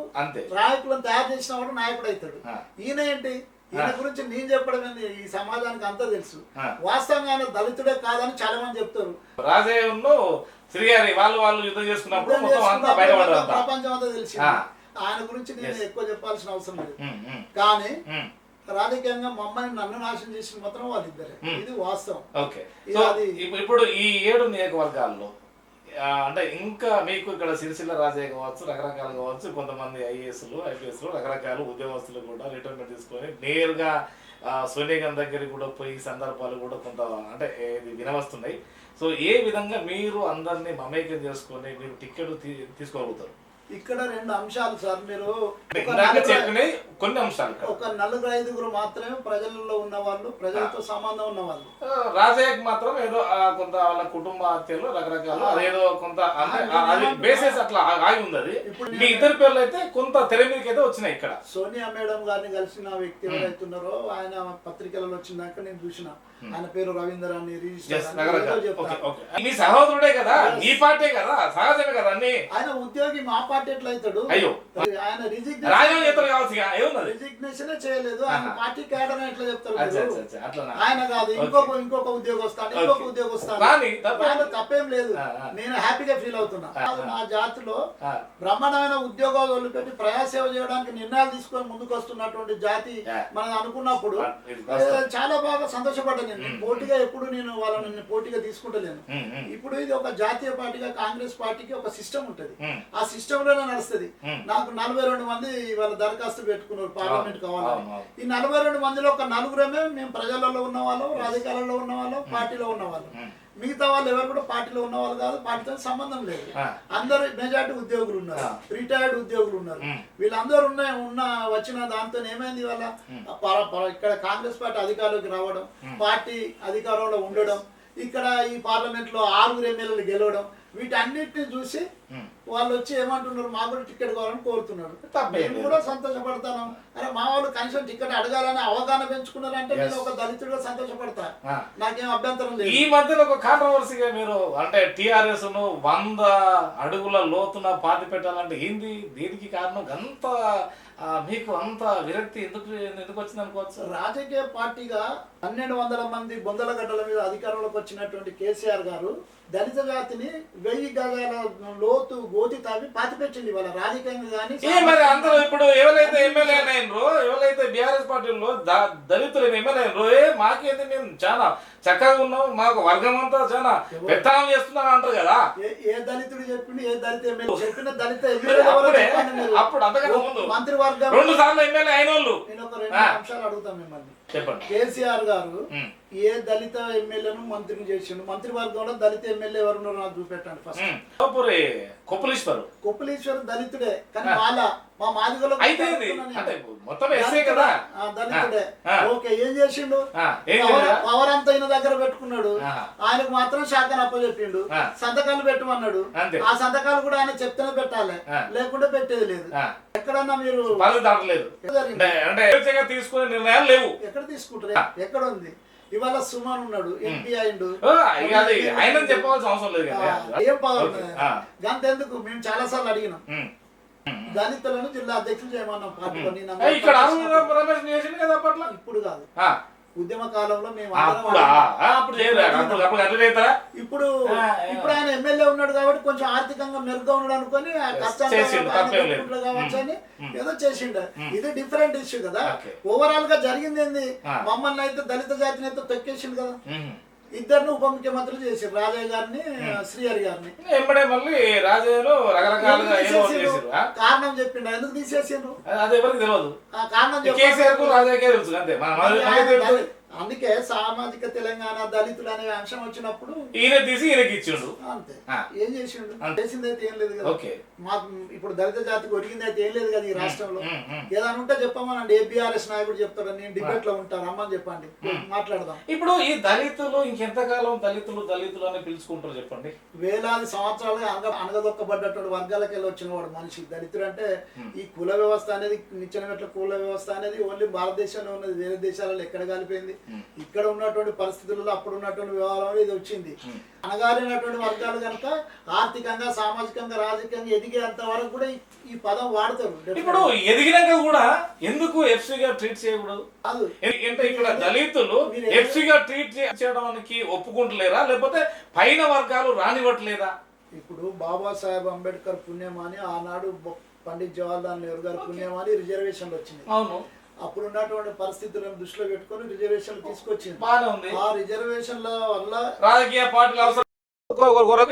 నాయకులను తయారు చేసిన వాడు నాయకుడు అవుతాడు. ఈయన ఏంటి ఈయన గురించి నేను చెప్పడం ఏంది ఈ సమాజానికి అంతా తెలుసు. వాస్తవంగా ఆయన దళితుడే కాదని చాలా మంది చెప్తారు. రాజయ్యను శ్రీహరి వాళ్ళు యుద్ధం చేసుకున్నప్పుడు ప్రపంచం అంతా తెలిసి ఆయన గురించి నేను ఎక్కువ చెప్పాల్సిన అవసరం లేదు. కానీ రాజకీయంగా మమ్మల్ని నన్ను నాశనం చేసిన మాత్రం వాళ్ళిద్దరే. ఇది వాస్తవం. ఇప్పుడు ఈ 7 నియోజకవర్గాల్లో అంటే ఇంకా మీకు ఇక్కడ సిరిసిల్ల రాజయ్య కావచ్చు రకరకాలు కావచ్చు కొంతమంది ఐఏఎస్లు ఐపీఎస్లు రకరకాల ఉద్యోగస్తులు కూడా రిటైర్మెంట్ తీసుకొని నేరుగా సోనియా గాంధీ దగ్గరికి కూడా పోయి సందర్భాలు కూడా కొంత అంటే వినవస్తున్నాయి. సో ఏ విధంగా మీరు అందరినీ మమేకం చేసుకొని మీరు టికెట్ తీసుకోగలుగుతారు? ఇక్కడ 2 అంశాలు సార్. మీరు కొన్ని అంశాలు ఒక 4-5 మాత్రమే ప్రజలలో ఉన్న వాళ్ళు ప్రజలతో సంబంధం ఉన్న వాళ్ళు. రాజయ్యకి మాత్రం ఏదో కొంత వాళ్ళ కుటుంబ హత్యలు రకరకాల అదేదో కొంత బేసెస్ అట్లా ఆగి ఉంది. అది మీ ఇద్దరు పేర్లు అయితే కొంత తెర మీదకి అయితే వచ్చినాయి. ఇక్కడ సోనియా మేడం గారిని కలిసిన వ్యక్తి ఎవరైతున్నారో ఆయన పత్రికలలో వచ్చినాక నేను చూసిన ఆయన పేరు రవీందర్ అని మీ సహోదరుడే కదా ఈ పార్టీ కదా సహజమే కదా అన్ని. ఆయన ఉద్యోగి మా పార్టీ ఎట్లా అవుతాడు? అయ్యో ఆయన రిజిగ్నేషన్ చేయలేదు. ఆయన పార్టీ కేడర్ ఎట్లా చెప్తారు? ఆయన కాదు ఇంకొక ఉద్యోగస్తాను ఇంకొక ఉద్యోగస్తాను తప్పేం లేదు. నేను హ్యాపీగా ఫీల్ అవుతున్నా. నా జాతిలో బ్రహ్మాండమైన ఉద్యోగాలు వదిలిపెట్టి ప్రజాసేవ చేయడానికి నిర్ణయాలు తీసుకొని ముందుకు వస్తున్నటువంటి జాతి మనం అనుకున్నప్పుడు చాలా బాగా సంతోషపడ్డాను. నేను పోటీగా ఎప్పుడు నేను వాళ్ళని పోటీగా తీసుకుంటలేను. ఇప్పుడు ఇది ఒక జాతీయ పార్టీగా కాంగ్రెస్ పార్టీకి ఒక సిస్టమ్ ఉంటది. ఆ సిస్టమ్ లోనే నడుస్తుంది. నాకు 42 మంది వాళ్ళ దరఖాస్తు పెట్టుకున్నారు పార్లమెంట్ కావాలని. ఈ 42 మందిలో ఒక 4 మేము ప్రజలలో ఉన్న వాళ్ళం రాజకీయాలలో ఉన్న వాళ్ళం పార్టీలో ఉన్న వాళ్ళం. మిగతా వాళ్ళు ఎవరు కూడా పార్టీలో ఉన్న వాళ్ళు కాదు. పార్టీతో సంబంధం లేదు. అందరు మెజార్టీ ఉద్యోగులు ఉన్నారు రిటైర్డ్ ఉద్యోగులు ఉన్నారు. వీళ్ళందరూ వచ్చిన దాంతో ఏమైంది వాళ్ళ ఇక్కడ కాంగ్రెస్ పార్టీ అధికారంలోకి రావడం పార్టీ అధికారంలో ఉండడం ఇక్కడ ఈ పార్లమెంట్ లో 6 ఎమ్మెల్యేలు గెలవడం వీటన్నిటిని చూసి వాళ్ళు వచ్చి ఏమంటున్నారు మాకు కూడా టికెట్ కావాలని కోరుతున్నారు. నేను కూడా సంతోషపడతాను. అరే మా వాళ్ళు కనీసం టికెట్ అడగాలని అవగాహన పెంచుకున్నారంటే నేను ఒక దళితుడిగా సంతోషపడతా. నాకేం అభ్యంతరం లేదు. ఈ మధ్యలో ఒక కాంట్రవర్సీగా మీరు అంటే టిఆర్ఎస్ ను 100 అడుగుల లోతున పాతి పెట్టాలంటే ఏంది దీనికి కారణం? అంత మీకు అంత విరక్తి ఎందుకు వచ్చింది అనుకోవచ్చు? రాజకీయ పార్టీగా 1200 మంది బొందల గడ్డల మీద అధికారంలోకి వచ్చినటువంటి కేసీఆర్ గారు దళిత జాతిని 1000 గజాల లోతు గోతి తావి పాతి పెట్టింది వాళ్ళ రాజకీయంగా కానీ. మరి అందరూ ఇప్పుడు ఎవరైతే ఎమ్మెల్యే అయినరో ఎవరైతే బీఆర్ఎస్ పార్టీలో దళితులు ఎమ్మెల్యే అయినరో మాకేంది మేము చాలా చక్కగా ఉన్నాం మాకు వర్గం అంతా చాలా పెత్తనం చేస్తున్నాం అంటారు కదా. ఏ దళితుడు చెప్పిండు ఏ దళిత ఎమ్మెల్యే చెప్పిన దళిత అప్పుడు అంతకన్నా ముందు మంత్రివర్గం 2 సార్లు ఎమ్మెల్యే అయిన వాళ్ళు. నేను ఒక 2 అంశాలు అడుగుతాను మిమ్మల్ని. చెప్పండి. కేసీఆర్ గారు ఏ దళిత ఎమ్మెల్యేను మంత్రిని చేసిండు? మంత్రివర్గంలో దళిత ఎమ్మెల్యే ఎవరున్నారో నాకు చూపెట్టండి ఫస్ట్. కొప్పులీశ్వర్ దళితుడే కానీ మా మాదిగలో దళితుడే. ఓకే ఏం చేసిండు? పవర్ అంతా ఈయన దగ్గర పెట్టుకున్నాడు. ఆయనకు మాత్రం శాఖను అప్పచెప్పిండు. సంతకాలు పెట్టమన్నాడు. ఆ సంతకాలు కూడా ఆయన చెప్తేనే పెట్టాలి లేకుంటే పెట్టేది లేదు. ఎక్కడన్నా మీరు తీసుకునే నిర్ణయాలు లేవు. ఎక్కడ తీసుకుంటారు? ఎక్కడ ఉంది? ఇవాళ సుమన్ ఉన్నాడు ఎంపీ అయిండు. చెప్పవలసిన అవసరం లేదు. ఏం పవర్ గంతెందుకు? మేము చాలా సార్లు అడిగినాం దళితులను జిల్లా అధ్యక్షులు చేయమన్నాం పార్టీ. ఇప్పుడు కాదు ఉద్యమ కాలంలో మేము అప్పుడు అప్పుడు చేయలేదు అప్పుడు అట్లా చేస్తారా ఇప్పుడు ఇప్పుడు ఆయన ఎమ్మెల్యే ఉన్నాడు కాబట్టి కొంచెం ఆర్థికంగా మెరుగ్గా ఉన్నాడు అనుకొని ఆ కష్టాలు చేసిండు, తప్పేం లేదు. కావచ్చు అని ఏదో చేసిండు. ఇది డిఫరెంట్ ఇష్యూ కదా. ఓవరాల్ గా జరిగింది ఏంది, మమ్మల్ని అయితే దళిత జాతిని అయితే తొక్కేసిండు కదా. ఇద్దరిని ఉప ముఖ్యమంత్రులు చేశారు, రాజయ్య గారిని శ్రీహరి గారిని. ఎంబడే మళ్ళీ రాజయ్యలో రకరకాలుగా ఏదో చేసారు. కారణం చెప్పిండు, ఎందుకు తీసేసారు అది ఎవరికి తెలియదు. ఆ కారణం కేసీఆర్ కు రాజయ్యకే తెలుసు అంతే. అందుకే సామాజిక తెలంగాణ దళితులు అనే అంశం వచ్చినప్పుడు ఈయన తీసి ఈయనకి ఇచ్చిండు అంతే. ఏం చేసిండు, చేసింది అయితే ఏం లేదు కదా. మాకు ఇప్పుడు దళిత జాతికి ఒరిగింది అయితే ఏం లేదు కదా ఈ రాష్ట్రంలో. ఏదైనా ఉంటే చెప్పమనండి, ఏబిఆర్ఎస్ నాయకుడు చెప్తాడు, నేను డిబేట్ లో ఉంటాను, రమ్మని చెప్పండి, మాట్లాడదాం. ఇప్పుడు ఈ దళితులు ఇంకెంతకాలం దళితులు దళితులు అని పిలుచుకుంటారు చెప్పండి. వేలాది సంవత్సరాలుగా అనగదొక్కబడ్డటువంటి వర్గాలకు వెళ్ళి వచ్చిన వాడు మనిషి. దళితుడు అంటే ఈ కుల వ్యవస్థ అనేది, నిచ్చెన మెట్ల కుల వ్యవస్థ అనేది ఓన్లీ భారతదేశంలో ఉన్నది, వేరే దేశాలలో ఎక్కడ కలిపోయింది. ఇక్కడ ఉన్నటువంటి పరిస్థితులలో అప్పుడు ఉన్నటువంటి వ్యవహారం ఇది వచ్చింది. అనగారినటువంటి వర్గాలు కనుక ఆర్థికంగా సామాజికంగా రాజకీయంగా ఎదిగేంత వరకు కూడా ఈ పదం వాడతారు. ఇప్పుడు ఎదిగినాక కూడా ఎందుకు ఎఫ్సీగా ట్రీట్ చేయకూడదు? అంటే ఇక్కడ దళితులు ఎఫ్సీగా ట్రీట్ చేయడానికి ఒప్పుకుంటలేరా, లేకపోతే పైన వర్గాలు రానివ్వట్లేదా? ఇప్పుడు బాబాసాహెబ్ అంబేద్కర్ పుణ్యమాని, ఆనాడు పండిత్ జవహర్లాల్ నెహ్రూ గారి పుణ్యమాని రిజర్వేషన్లు వచ్చినాయి. అవును, అప్పుడు ఉన్నటువంటి పరిస్థితులను దృష్టిలో పెట్టుకొని రిజర్వేషన్లు తీసుకొచ్చింది. ఆ రిజర్వేషన్ల వల్ల రాజకీయ పార్టీలు అవసరం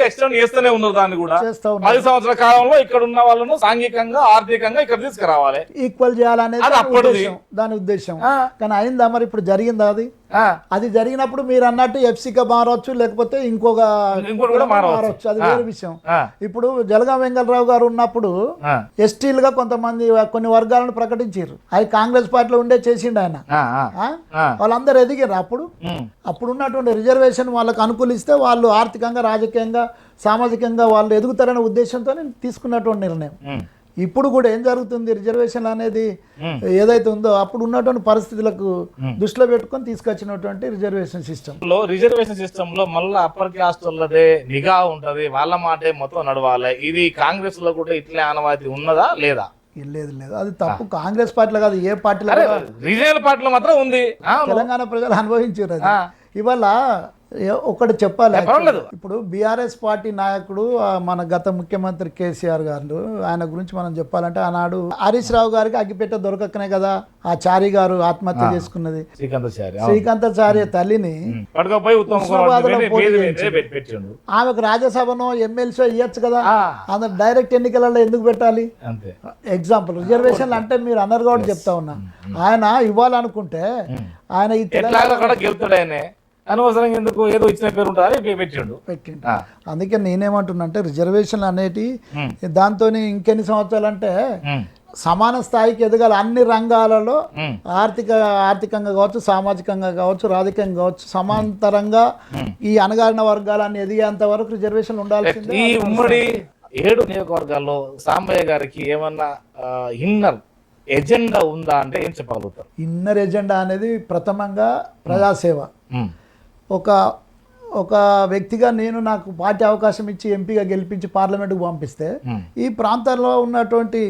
ఎక్స్టెండ్ చేస్తూనే ఉన్నారు. దాన్ని కూడా 10 సంవత్సరాల కాలంలో ఇక్కడ ఉన్న వాళ్ళను సాంఘికంగా ఆర్థికంగా ఇక్కడ తీసుకురావాలి, ఈక్వల్ చేయాలనేది దాని ఉద్దేశం. కానీ అయిందా మరి? ఇప్పుడు జరిగిందా? అది జరిగినప్పుడు మీరు అన్నట్టు ఎఫ్సీగా మారవచ్చు, లేకపోతే ఇంకోటి మారవచ్చు, అది వేరే విషయం. ఇప్పుడు జలగాం వెంగళరావు గారు ఉన్నప్పుడు ఎస్టీలుగా కొంతమంది కొన్ని వర్గాలను ప్రకటించారు. అది కాంగ్రెస్ పార్టీలో ఉండే చేసిండు ఆయన. వాళ్ళందరూ ఎదిగారు. అప్పుడు ఉన్నటువంటి రిజర్వేషన్ వాళ్ళకు అనుకూలిస్తే వాళ్ళు ఆర్థికంగా రాజకీయంగా సామాజికంగా వాళ్ళు ఎదుగుతారనే ఉద్దేశంతో తీసుకున్నటువంటి నిర్ణయం. ఇప్పుడు కూడా ఏం జరుగుతుంది, రిజర్వేషన్ అనేది ఏదైతే ఉందో అప్పుడు ఉన్నటువంటి పరిస్థితులకు దృష్టిలో పెట్టుకొని తీసుకొచ్చినటువంటి రిజర్వేషన్ సిస్టమ్ లో మళ్ళీ అప్పర్ క్యాస్ట్ వాళ్ళదే నిఘా ఉంటది, వాళ్ళ మాటే మొత్తం నడవాలి. ఇది కాంగ్రెస్ లో కూడా ఇట్లే ఆనవాయితీ ఉన్నదా లేదా? లేదు, అది తప్పు. కాంగ్రెస్ పార్టీలో కాదు, ఏ పార్టీలో, రీజనల్ పార్టీలో మాత్రం ఉంది. తెలంగాణ ప్రజలు అనుభవించారు. ఇవాళ ఒకటి చెప్పాలి, ఇప్పుడు బీఆర్ఎస్ పార్టీ నాయకుడు మన గత ముఖ్యమంత్రి కేసీఆర్ గారు, ఆయన గురించి మనం చెప్పాలంటే ఆనాడు హరీష్ రావు గారికి అగ్గిపెట్ట దొరకకనే కదా ఆ చారి గారు ఆత్మహత్య చేసుకున్నది. శ్రీకాంతాచార్య తల్లిని ఆమెకు రాజ్యసభను ఎమ్మెల్సీ ఇవ్వచ్చు కదా, అందరు డైరెక్ట్ ఎన్నికలలో ఎందుకు పెట్టాలి? ఎగ్జాంపుల్ రిజర్వేషన్లు అంటే మీరు అన్నారు కాబట్టి చెప్తా ఉన్నా. ఆయన ఇవ్వాలనుకుంటే ఆయన ఈ తెలంగాణ అనవసరంగా ఎందుకు ఏదో ఇచ్చిన పేరు పెట్టిండు. అందుకే నేనేమంటున్నా అంటే రిజర్వేషన్లు అనేటి దాంతో ఇంకెన్ని సంవత్సరాలు అంటే సమాన స్థాయికి ఎదగాలి అన్ని రంగాలలో, ఆర్థికంగా కావచ్చు, సామాజికంగా కావచ్చు, రాజకీయంగా కావచ్చు, సమాంతరంగా ఈ అణగారిన వర్గాలన్నీ ఎదిగేంత వరకు రిజర్వేషన్లు ఉండాల్సింది. ఈ ఉమ్మడి 7 నియోజకవర్గాల్లో సాంబయ్య గారికి ఏమన్నా ఇన్నర్ ఎజెండా ఉందా అంటే ఏం చెప్పగలుగుతారు? ఇన్నర్ ఎజెండా అనేది ప్రథమంగా ప్రజాసేవ. ఒక వ్యక్తిగా నేను నాకు పార్టీ అవకాశం ఇచ్చి ఎంపీగా గెలిపించి పార్లమెంటుకు పంపిస్తే ఈ ప్రాంతాల్లో ఉన్నటువంటి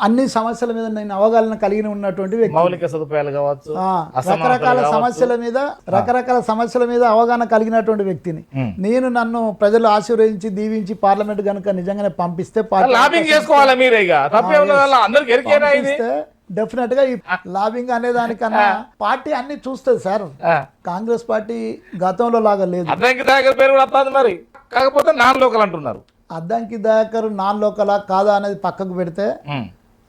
అన్ని సమస్యల మీద నేను అవగాహన కలిగి ఉన్నటువంటి వ్యక్తి, మౌలిక సదుపాయాలు కావచ్చు, రకరకాల సమస్యల మీద అవగాహన కలిగినటువంటి వ్యక్తిని నేను, నన్ను ప్రజలు ఆశీర్వదించి దీవించి పార్లమెంట్ కనుక నిజంగానే పంపిస్తే డెఫినెట్ గా ఈ లాబింగ్ అనే దానికన్నా పార్టీ అన్ని చూస్తుంది సార్. కాంగ్రెస్ పార్టీ గతంలో లాగా లేదు. మరి కాకపోతే నాన్ లోకల్ అంటున్నారు. అద్దంకి దయాకర్ నాన్ లోకలా కాదా అనేది పక్కకు పెడితే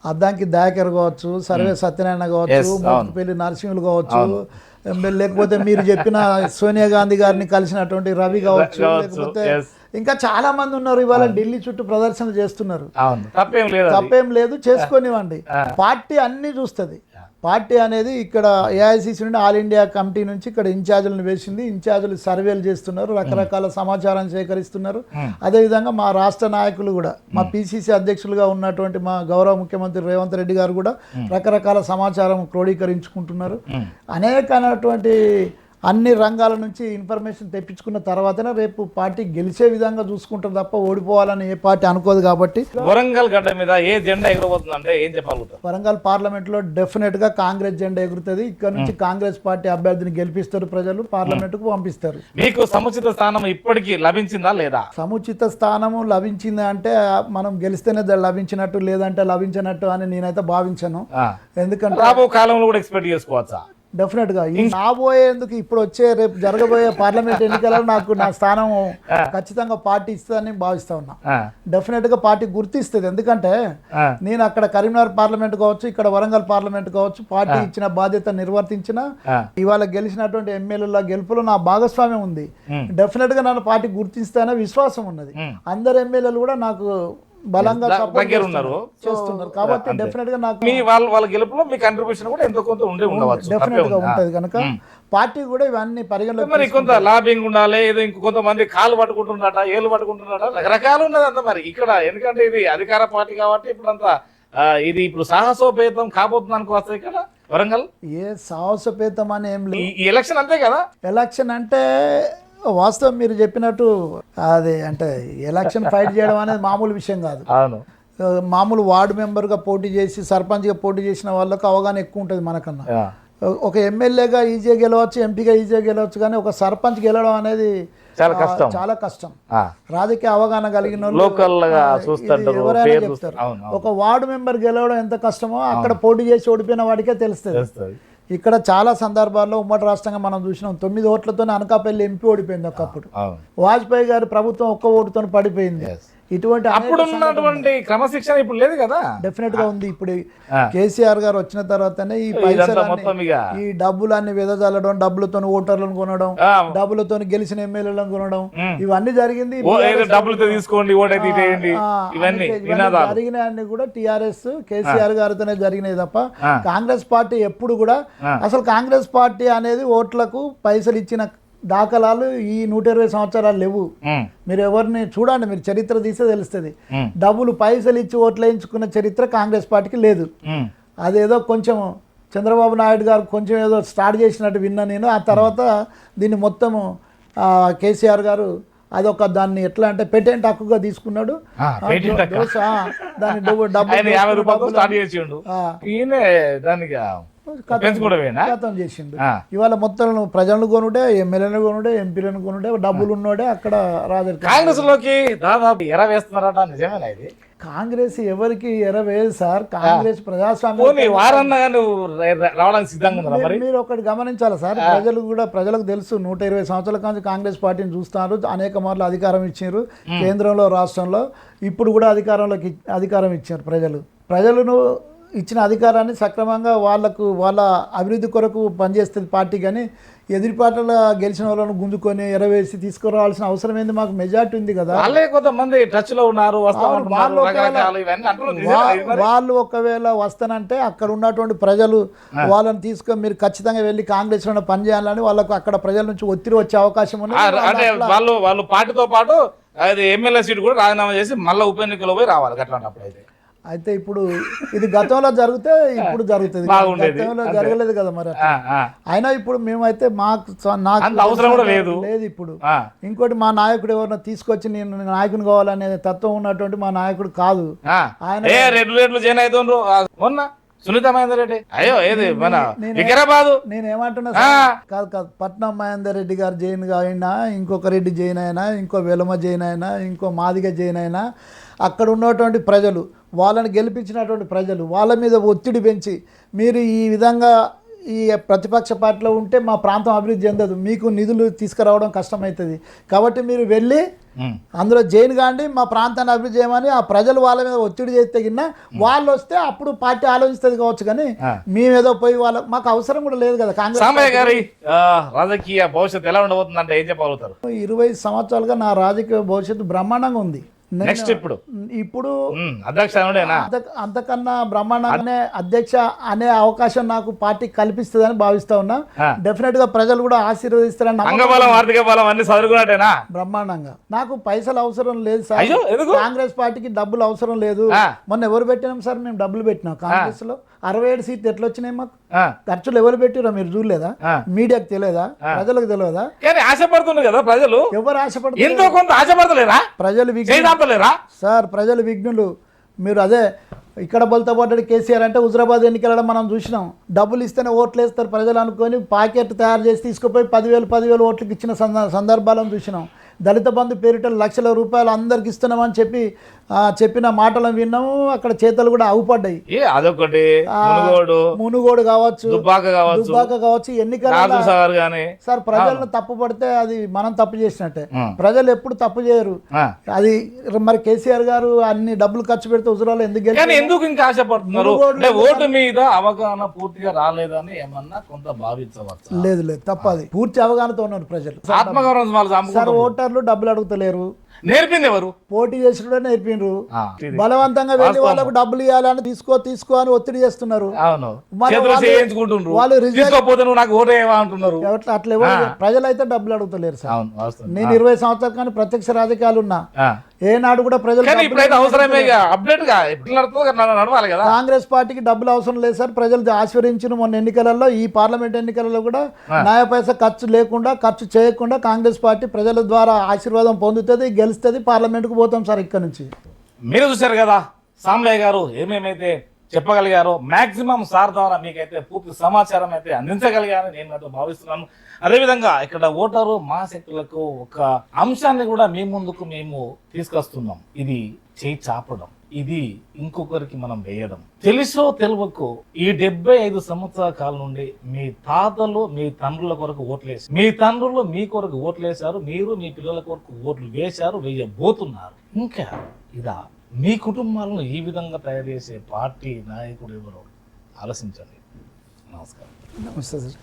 అద్దంకి దయాకర్ కావచ్చు, సర్వే సత్యనారాయణ కావచ్చు, మోత్కుపల్లి నరసింహులు కావచ్చు, లేకపోతే మీరు చెప్పిన సోనియా గాంధీ గారిని కలిసినటువంటి రవి కావచ్చు, లేకపోతే ఇంకా చాలా మంది ఉన్నారు. ఇవాళ ఢిల్లీ చుట్టూ ప్రదర్శన చేస్తున్నారు. తప్పేం లేదు, చేసుకోనివ్వండి. పార్టీ అన్ని చూస్తుంది. పార్టీ అనేది ఇక్కడ ఏఐసిసి నుండి ఆల్ ఇండియా కమిటీ నుంచి ఇక్కడ ఇన్ఛార్జీలను వేసింది. ఇన్ఛార్జీలు సర్వేలు చేస్తున్నారు, రకరకాల సమాచారం సేకరిస్తున్నారు. అదేవిధంగా మా రాష్ట్ర నాయకులు కూడా, మా పిసిసి అధ్యక్షులుగా ఉన్నటువంటి మా గౌరవ ముఖ్యమంత్రి రేవంత్ రెడ్డి గారు కూడా రకరకాల సమాచారం క్రోడీకరించుకుంటున్నారు. అనేకమైనటువంటి అన్ని రంగాల నుంచి ఇన్ఫర్మేషన్ తెప్పించుకున్న తర్వాతనే రేపు పార్టీ గెలిచే విధంగా చూసుకుంటారు తప్ప ఓడిపోవాలని ఏ పార్టీ అనుకోదు. కాబట్టి వరంగల్ గడ్డ మీద ఏ జెండా ఎగరబోతుంది అంటే ఏం చెప్పగలుగుతారు? వరంగల్ పార్లమెంట్లో డెఫినెట్గా కాంగ్రెస్ జెండా ఎగురుతుంది. ఇక్కడ నుంచి కాంగ్రెస్ పార్టీ అభ్యర్థిని గెలిపిస్తారు, ప్రజలు పార్లమెంటుకు పంపిస్తారు. మీకు సముచిత స్థానం ఇప్పటికీ లభించిందా లేదా? సముచిత స్థానము లభించింది అంటే మనం గెలిస్తేనే లభించినట్టు, లేదంటే లభించినట్టు అని నేనైతే భావించను. ఎందుకంటే రాబో కాలంలో కూడా ఎక్స్పెక్ట్ చేసుకోవచ్చా? డెఫినెట్ గా ఈ రాబోయేందుకు ఇప్పుడు వచ్చే రేపు జరగబోయే పార్లమెంట్ ఎన్నికలలో నాకు నా స్థానం ఖచ్చితంగా పార్టీ ఇస్తుందని భావిస్తా ఉన్నా. డెఫినెట్ గా పార్టీ గుర్తిస్తుంది. ఎందుకంటే నేను అక్కడ కరీంనగర్ పార్లమెంట్ కావచ్చు, ఇక్కడ వరంగల్ పార్లమెంట్ కావచ్చు, పార్టీ ఇచ్చిన బాధ్యత నిర్వర్తించిన ఇవాళ గెలిచినటువంటి ఎమ్మెల్యేల గెలుపులో నా భాగస్వామ్యం ఉంది. డెఫినెట్ గా నన్ను పార్టీ గుర్తిస్తానే విశ్వాసం ఉన్నది. అందరు ఎమ్మెల్యేలు కూడా నాకు బలంగా దగ్గర ఉన్నారు చేస్తున్నారు. కాబట్టి డెఫినెట్ గా నాకు మీ వాళ్ళ గెలుపులో మీ కంట్రిబ్యూషన్ కూడా ఎంతో కొంత ఉండవచ్చు. డెఫినెట్ గా ఉంటది కనుక పార్టీ కూడా ఇవన్నీ పరిగణలో మరి కొంత లాబింగ్ ఉండాలి. ఏదో ఇంకొంతమంది కాలు పట్టుకుంటున్నట, ఏళ్ళు పట్టుకుంటున్నట, రకరకాలు ఉన్నది అంత. మరి ఇక్కడ ఎందుకంటే ఇది అధికార పార్టీ కాబట్టి ఇప్పుడంతా ఇది ఇప్పుడు సాహసోపేతం కాబోతుంది అనుకోవచ్చు. ఇక్కడ వరంగల్ ఏ సాహసోపేతం అని ఏం లేదు. ఈ ఎలక్షన్ అంతే కదా. ఎలక్షన్ అంటే వాస్తవం మీరు చెప్పినట్టు అది అంటే ఎలక్షన్ ఫైట్ చేయడం అనేది మామూలు విషయం కాదు. అవును, మామూలు వార్డు మెంబర్గా పోటీ చేసి సర్పంచ్గా పోటీ చేసిన వాళ్ళకు అవగాహన ఎక్కువ ఉంటుంది మనకన్నా. ఒక ఎమ్మెల్యేగా ఈజీగా గెలవచ్చు, ఎంపీగా ఈజీగా గెలవచ్చు, కానీ ఒక సర్పంచ్ గెలవడం అనేది చాలా కష్టం. రాజకీయ అవగాహన కలిగిన ఎవరైనా చెప్తారు. ఒక వార్డు మెంబర్ గెలవడం ఎంత కష్టమో అక్కడ పోటీ చేసి ఓడిపోయిన వాడికే తెలుస్తుంది. ఇక్కడ చాలా సందర్భాల్లో ఉమ్మడి రాష్ట్రంగా మనం చూసినాం. 9 ఓట్లతోనే అనకాపల్లి ఎంపీ ఓడిపోయింది ఒకప్పుడు. వాజ్పేయి గారి ప్రభుత్వం ఒక్క ఓటుతో పడిపోయింది. ఇటువంటి అప్పుడున్నటువంటి క్రమశిక్షణ ఇప్పుడు లేదు కదా. డెఫినెట్ గా ఉంది. ఇప్పుడు కేసీఆర్ గారు వచ్చిన తర్వాతనే ఈ పైసలు ఈ డబ్బులన్నీ వెదజల్లడం, డబ్బులతో ఓటర్లను కొనడం, డబ్బులతో గెలిచిన ఎమ్మెల్యేలను కొనడం, ఇవన్నీ జరిగింది. జరిగినాయన్ని కూడా టీఆర్ఎస్ కేసీఆర్ గారితోనే జరిగినాయి తప్ప కాంగ్రెస్ పార్టీ ఎప్పుడు కూడా అసలు కాంగ్రెస్ పార్టీ అనేది ఓట్లకు పైసలు ఇచ్చిన దాఖలాలు ఈ 120 సంవత్సరాలు లేవు. మీరు ఎవరిని చూడండి, మీరు చరిత్ర తీస్తే తెలుస్తుంది. డబ్బులు పైసలు ఇచ్చి ఓట్లు వేయించుకున్న చరిత్ర కాంగ్రెస్ పార్టీకి లేదు. అదేదో కొంచెం చంద్రబాబు నాయుడు గారు కొంచెం ఏదో స్టార్ట్ చేసినట్టు విన్నా నేను. ఆ తర్వాత దీన్ని మొత్తము కేసీఆర్ గారు అదొక దాన్ని ఎట్లా అంటే పేటెంట్ హక్కుగా తీసుకున్నాడు. దాన్ని ఖతం చేసిండు. ఇవాళ మొత్తం ప్రజలను కొనుడే, ఎమ్మెల్యేలను కొనుడే, ఎంపీలను కొనుడే, డబ్బులు ఉన్నోడే అక్కడ రాజకీయ. కాంగ్రెస్ లోకి దాదాపు ఎర వేస్తున్నారట, నిజమేనా ఇది? కాంగ్రెస్ ఎవరికి ఎరవేది సార్. కాంగ్రెస్ ప్రజాస్వామ్యం మీరు ఒకటి గమనించాలి సార్. ప్రజలకు తెలుసు 120 సంవత్సరాల నుంచి కాంగ్రెస్ పార్టీని చూస్తున్నారు. అనేక మార్లు అధికారం ఇచ్చారు కేంద్రంలో, రాష్ట్రంలో. ఇప్పుడు కూడా అధికారం ఇచ్చారు ప్రజలను ఇచ్చిన అధికారాన్ని సక్రమంగా వాళ్ళ అభివృద్ధి కొరకు పనిచేస్తుంది పార్టీ. కానీ ఎదురు పార్టీలో గెలిచిన వాళ్ళను గుంజుకొని ఎరవేసి తీసుకురావాల్సిన అవసరం ఏంది? మాకు మెజార్టీ ఉంది కదా. కొంతమంది టచ్ లో ఉన్నారు. వాళ్ళు ఒకవేళ వస్తానంటే అక్కడ ఉన్నటువంటి ప్రజలు వాళ్ళని తీసుకొని మీరు ఖచ్చితంగా వెళ్ళి కాంగ్రెస్ లో పనిచేయాలని వాళ్ళకు అక్కడ ప్రజల నుంచి ఒత్తిడి వచ్చే అవకాశం ఉంది. వాళ్ళు పార్టీతో పాటు ఎమ్మెల్యే సీట్ కూడా రాజీనామా చేసి మళ్ళీ ఉప ఎన్నికలో పోయి రావాలి. అట్లాంటప్పుడు అయితే ఇప్పుడు ఇది గతంలో జరిగితే ఇప్పుడు జరుగుతుంది, గతంలో జరగలేదు కదా మరి. అయినా ఇప్పుడు మేమైతే నాకు అవసరం కూడా లేదు. ఇప్పుడు ఇంకోటి మా నాయకుడు ఎవరినో తీసుకొచ్చి నేను నాయకుని కావాలనే తత్వం ఉన్నటువంటి మా నాయకుడు కాదు ఆయన. సునీత మహేందర్ రెడ్డి అయ్యో ఏది మన వికారాబాద్. నేనేమంటున్నా కాదు పట్నం మహేందర్ రెడ్డి గారు జైన్ అయినా, ఇంకొక రెడ్డి జైన్ అయినా, ఇంకో వెలమ జైన్ అయినా, ఇంకో మాదిగ జైన్ అయినా, అక్కడ ఉన్నటువంటి ప్రజలు, వాళ్ళని గెలిపించినటువంటి ప్రజలు వాళ్ళ మీద ఒత్తిడి పెంచి మీరు ఈ విధంగా ఈ ప్రతిపక్ష పార్టీలో ఉంటే మా ప్రాంతం అభివృద్ధి చెందదు, మీకు నిధులు తీసుకురావడం కష్టమవుతుంది, కాబట్టి మీరు వెళ్ళి అందులో జైన్ కాండి, మా ప్రాంతాన్ని అభివృద్ధి చేయమని ఆ ప్రజలు వాళ్ళ మీద ఒత్తిడి చేస్తే గిన్నా వాళ్ళు వస్తే అప్పుడు పార్టీ ఆలోచిస్తుంది కావచ్చు. కానీ మేమేదో పోయి మాకు అవసరం కూడా లేదు కదా. కాంగ్రెస్ రాజకీయ భవిష్యత్తు ఎలా ఉండబోతుందంటే ఏం చెప్పగలుగుతారు? 20 సంవత్సరాలుగా నా రాజకీయ భవిష్యత్తు బ్రహ్మాండంగా ఉంది. ఇప్పుడు అంతకన్నా బ్రహ్మాండంగానే అధ్యక్ష అనే అవకాశం నాకు పార్టీ కల్పిస్తుందని భావిస్తా ఉన్నా. డెఫినెట్ గా ప్రజలు కూడా ఆశీర్వదిస్తారని బ్రహ్మాండంగా. నాకు పైసలు అవసరం లేదు సార్, కాంగ్రెస్ పార్టీకి డబ్బులు అవసరం లేదు. మొన్న ఎవరు పెట్టినాం సార్? మేము డబ్బులు పెట్టినాం కాంగ్రెస్ లో. 67 సీట్లు ఎట్లా వచ్చినాయి మాకు? ఆ, ఖర్చులు ఎవరు పెట్టిరో మీరు చూడలేదా? ఆ. మీడియాకి తెలియదా? ప్రజలకు తెలియదా? కానీ ఆశపడుతుంది కదా ప్రజలు, ఎవరు ఆశపడుతున్నారు? ఎంతో కొంత ఆశపడతలేరా? ప్రజలు విఘ్నులు చేయలేరా? సార్, ప్రజలు విఘ్నులు. మీరు అదే ఇక్కడ బొలత పడ్డాడు కేసీఆర్ అంటే హుజరాబాద్ ఎన్నికలలో మనం చూసినాం. డబ్బులు ఇస్తేనే ఓట్లు వేస్తారు ప్రజలు అనుకొని పాకెట్ తయారు చేసి తీసుకుపోయి 10,000 ఓట్లకి ఇచ్చిన సందర్భాలను చూసినాం. దళిత బంధు పేరిట లక్షల రూపాయలు అందరికి ఇస్తున్నామని చెప్పిన మాటలను విన్నాము. అక్కడ చేతలు కూడా అవుపడ్డాయి. అదొకటి మునుగోడు కావచ్చు, దుబ్బాక కావచ్చు ఎన్నికల సార్ ప్రజలను తప్పు పడితే అది మనం తప్పు చేసినట్టే. ప్రజలు ఎప్పుడు తప్పు చేయరు. అది మరి కేసీఆర్ గారు అన్ని డబ్బులు ఖర్చు పెడితే హుజరాబాద్ ఎందుకు ఇంకా ఆశపడుతున్నారు? ఓటు మీద అవగాహన పూర్తిగా రాలేదని ఏమన్నా కొంత భావించవచ్చు? లేదు తప్పది. పూర్తి అవగాహనతో ఉన్నారు ప్రజలు. ఆత్మగౌరవం సార్ ఓటర్లు డబ్బులు అడుగుతలేరు. నేర్పింది ఎవరు? పోటీ చేసి కూడా నేర్పిండ్రు. బలవంతంగా వెళ్ళి వాళ్ళకు డబ్బులు ఇవ్వాలని తీసుకో అని ఒత్తిడి చేస్తున్నారు. అట్లా ప్రజలైతే డబ్బులు అడుగుతలేరు సార్. నేను 20 సంవత్సరాలు కానీ ప్రత్యక్ష రాజకీయాలు ఉన్నా, ఏనాడు కూడా ప్రజలు కాంగ్రెస్ పార్టీకి డబ్బులు అవసరం లేదు సార్. ప్రజలు ఆశీర్వదించిన మొన్న ఎన్నికలలో, ఈ పార్లమెంట్ ఎన్నికలలో కూడా న్యాయ పైసా ఖర్చు చేయకుండా కాంగ్రెస్ పార్టీ ప్రజల ద్వారా ఆశీర్వాదం పొందుతుంది, గెలుస్తుంది, పార్లమెంట్కు పోతాం సార్. ఇక్కడ నుంచి మీరు చూశారు కదా సాంబయ్య గారు ఏమేమైతే చెప్పగలిగారో. మాక్సిమం సార్ ద్వారా మీకైతే పూర్తి సమాచారం అయితే అందించగలిగారని నేను అయితే భావిస్తున్నాను. అదేవిధంగా ఇక్కడ ఓటరు మహాశక్తులకు ఒక అంశాన్ని కూడా మీ ముందుకు మేము తీసుకొస్తున్నాం. ఇది చేయి చాపడం, ఇది ఇంకొకరికి మనం వేయడం. తెలుసో తెలియకో ఈ 75 సంవత్సరాల కాలం నుండి మీ తాతలు మీ తండ్రుల కొరకు ఓట్లేసారు, మీ తండ్రులు మీ కొరకు ఓట్లేశారు, మీరు మీ పిల్లల కొరకు ఓట్లు వేశారు, వేయబోతున్నారు. ఇంకా ఇదా మీ కుటుంబాలను ఈ విధంగా తయారు చేసే పార్టీ నాయకుడు ఎవరో ఆలోచించండి. నమస్కారం. నమస్తే సార్.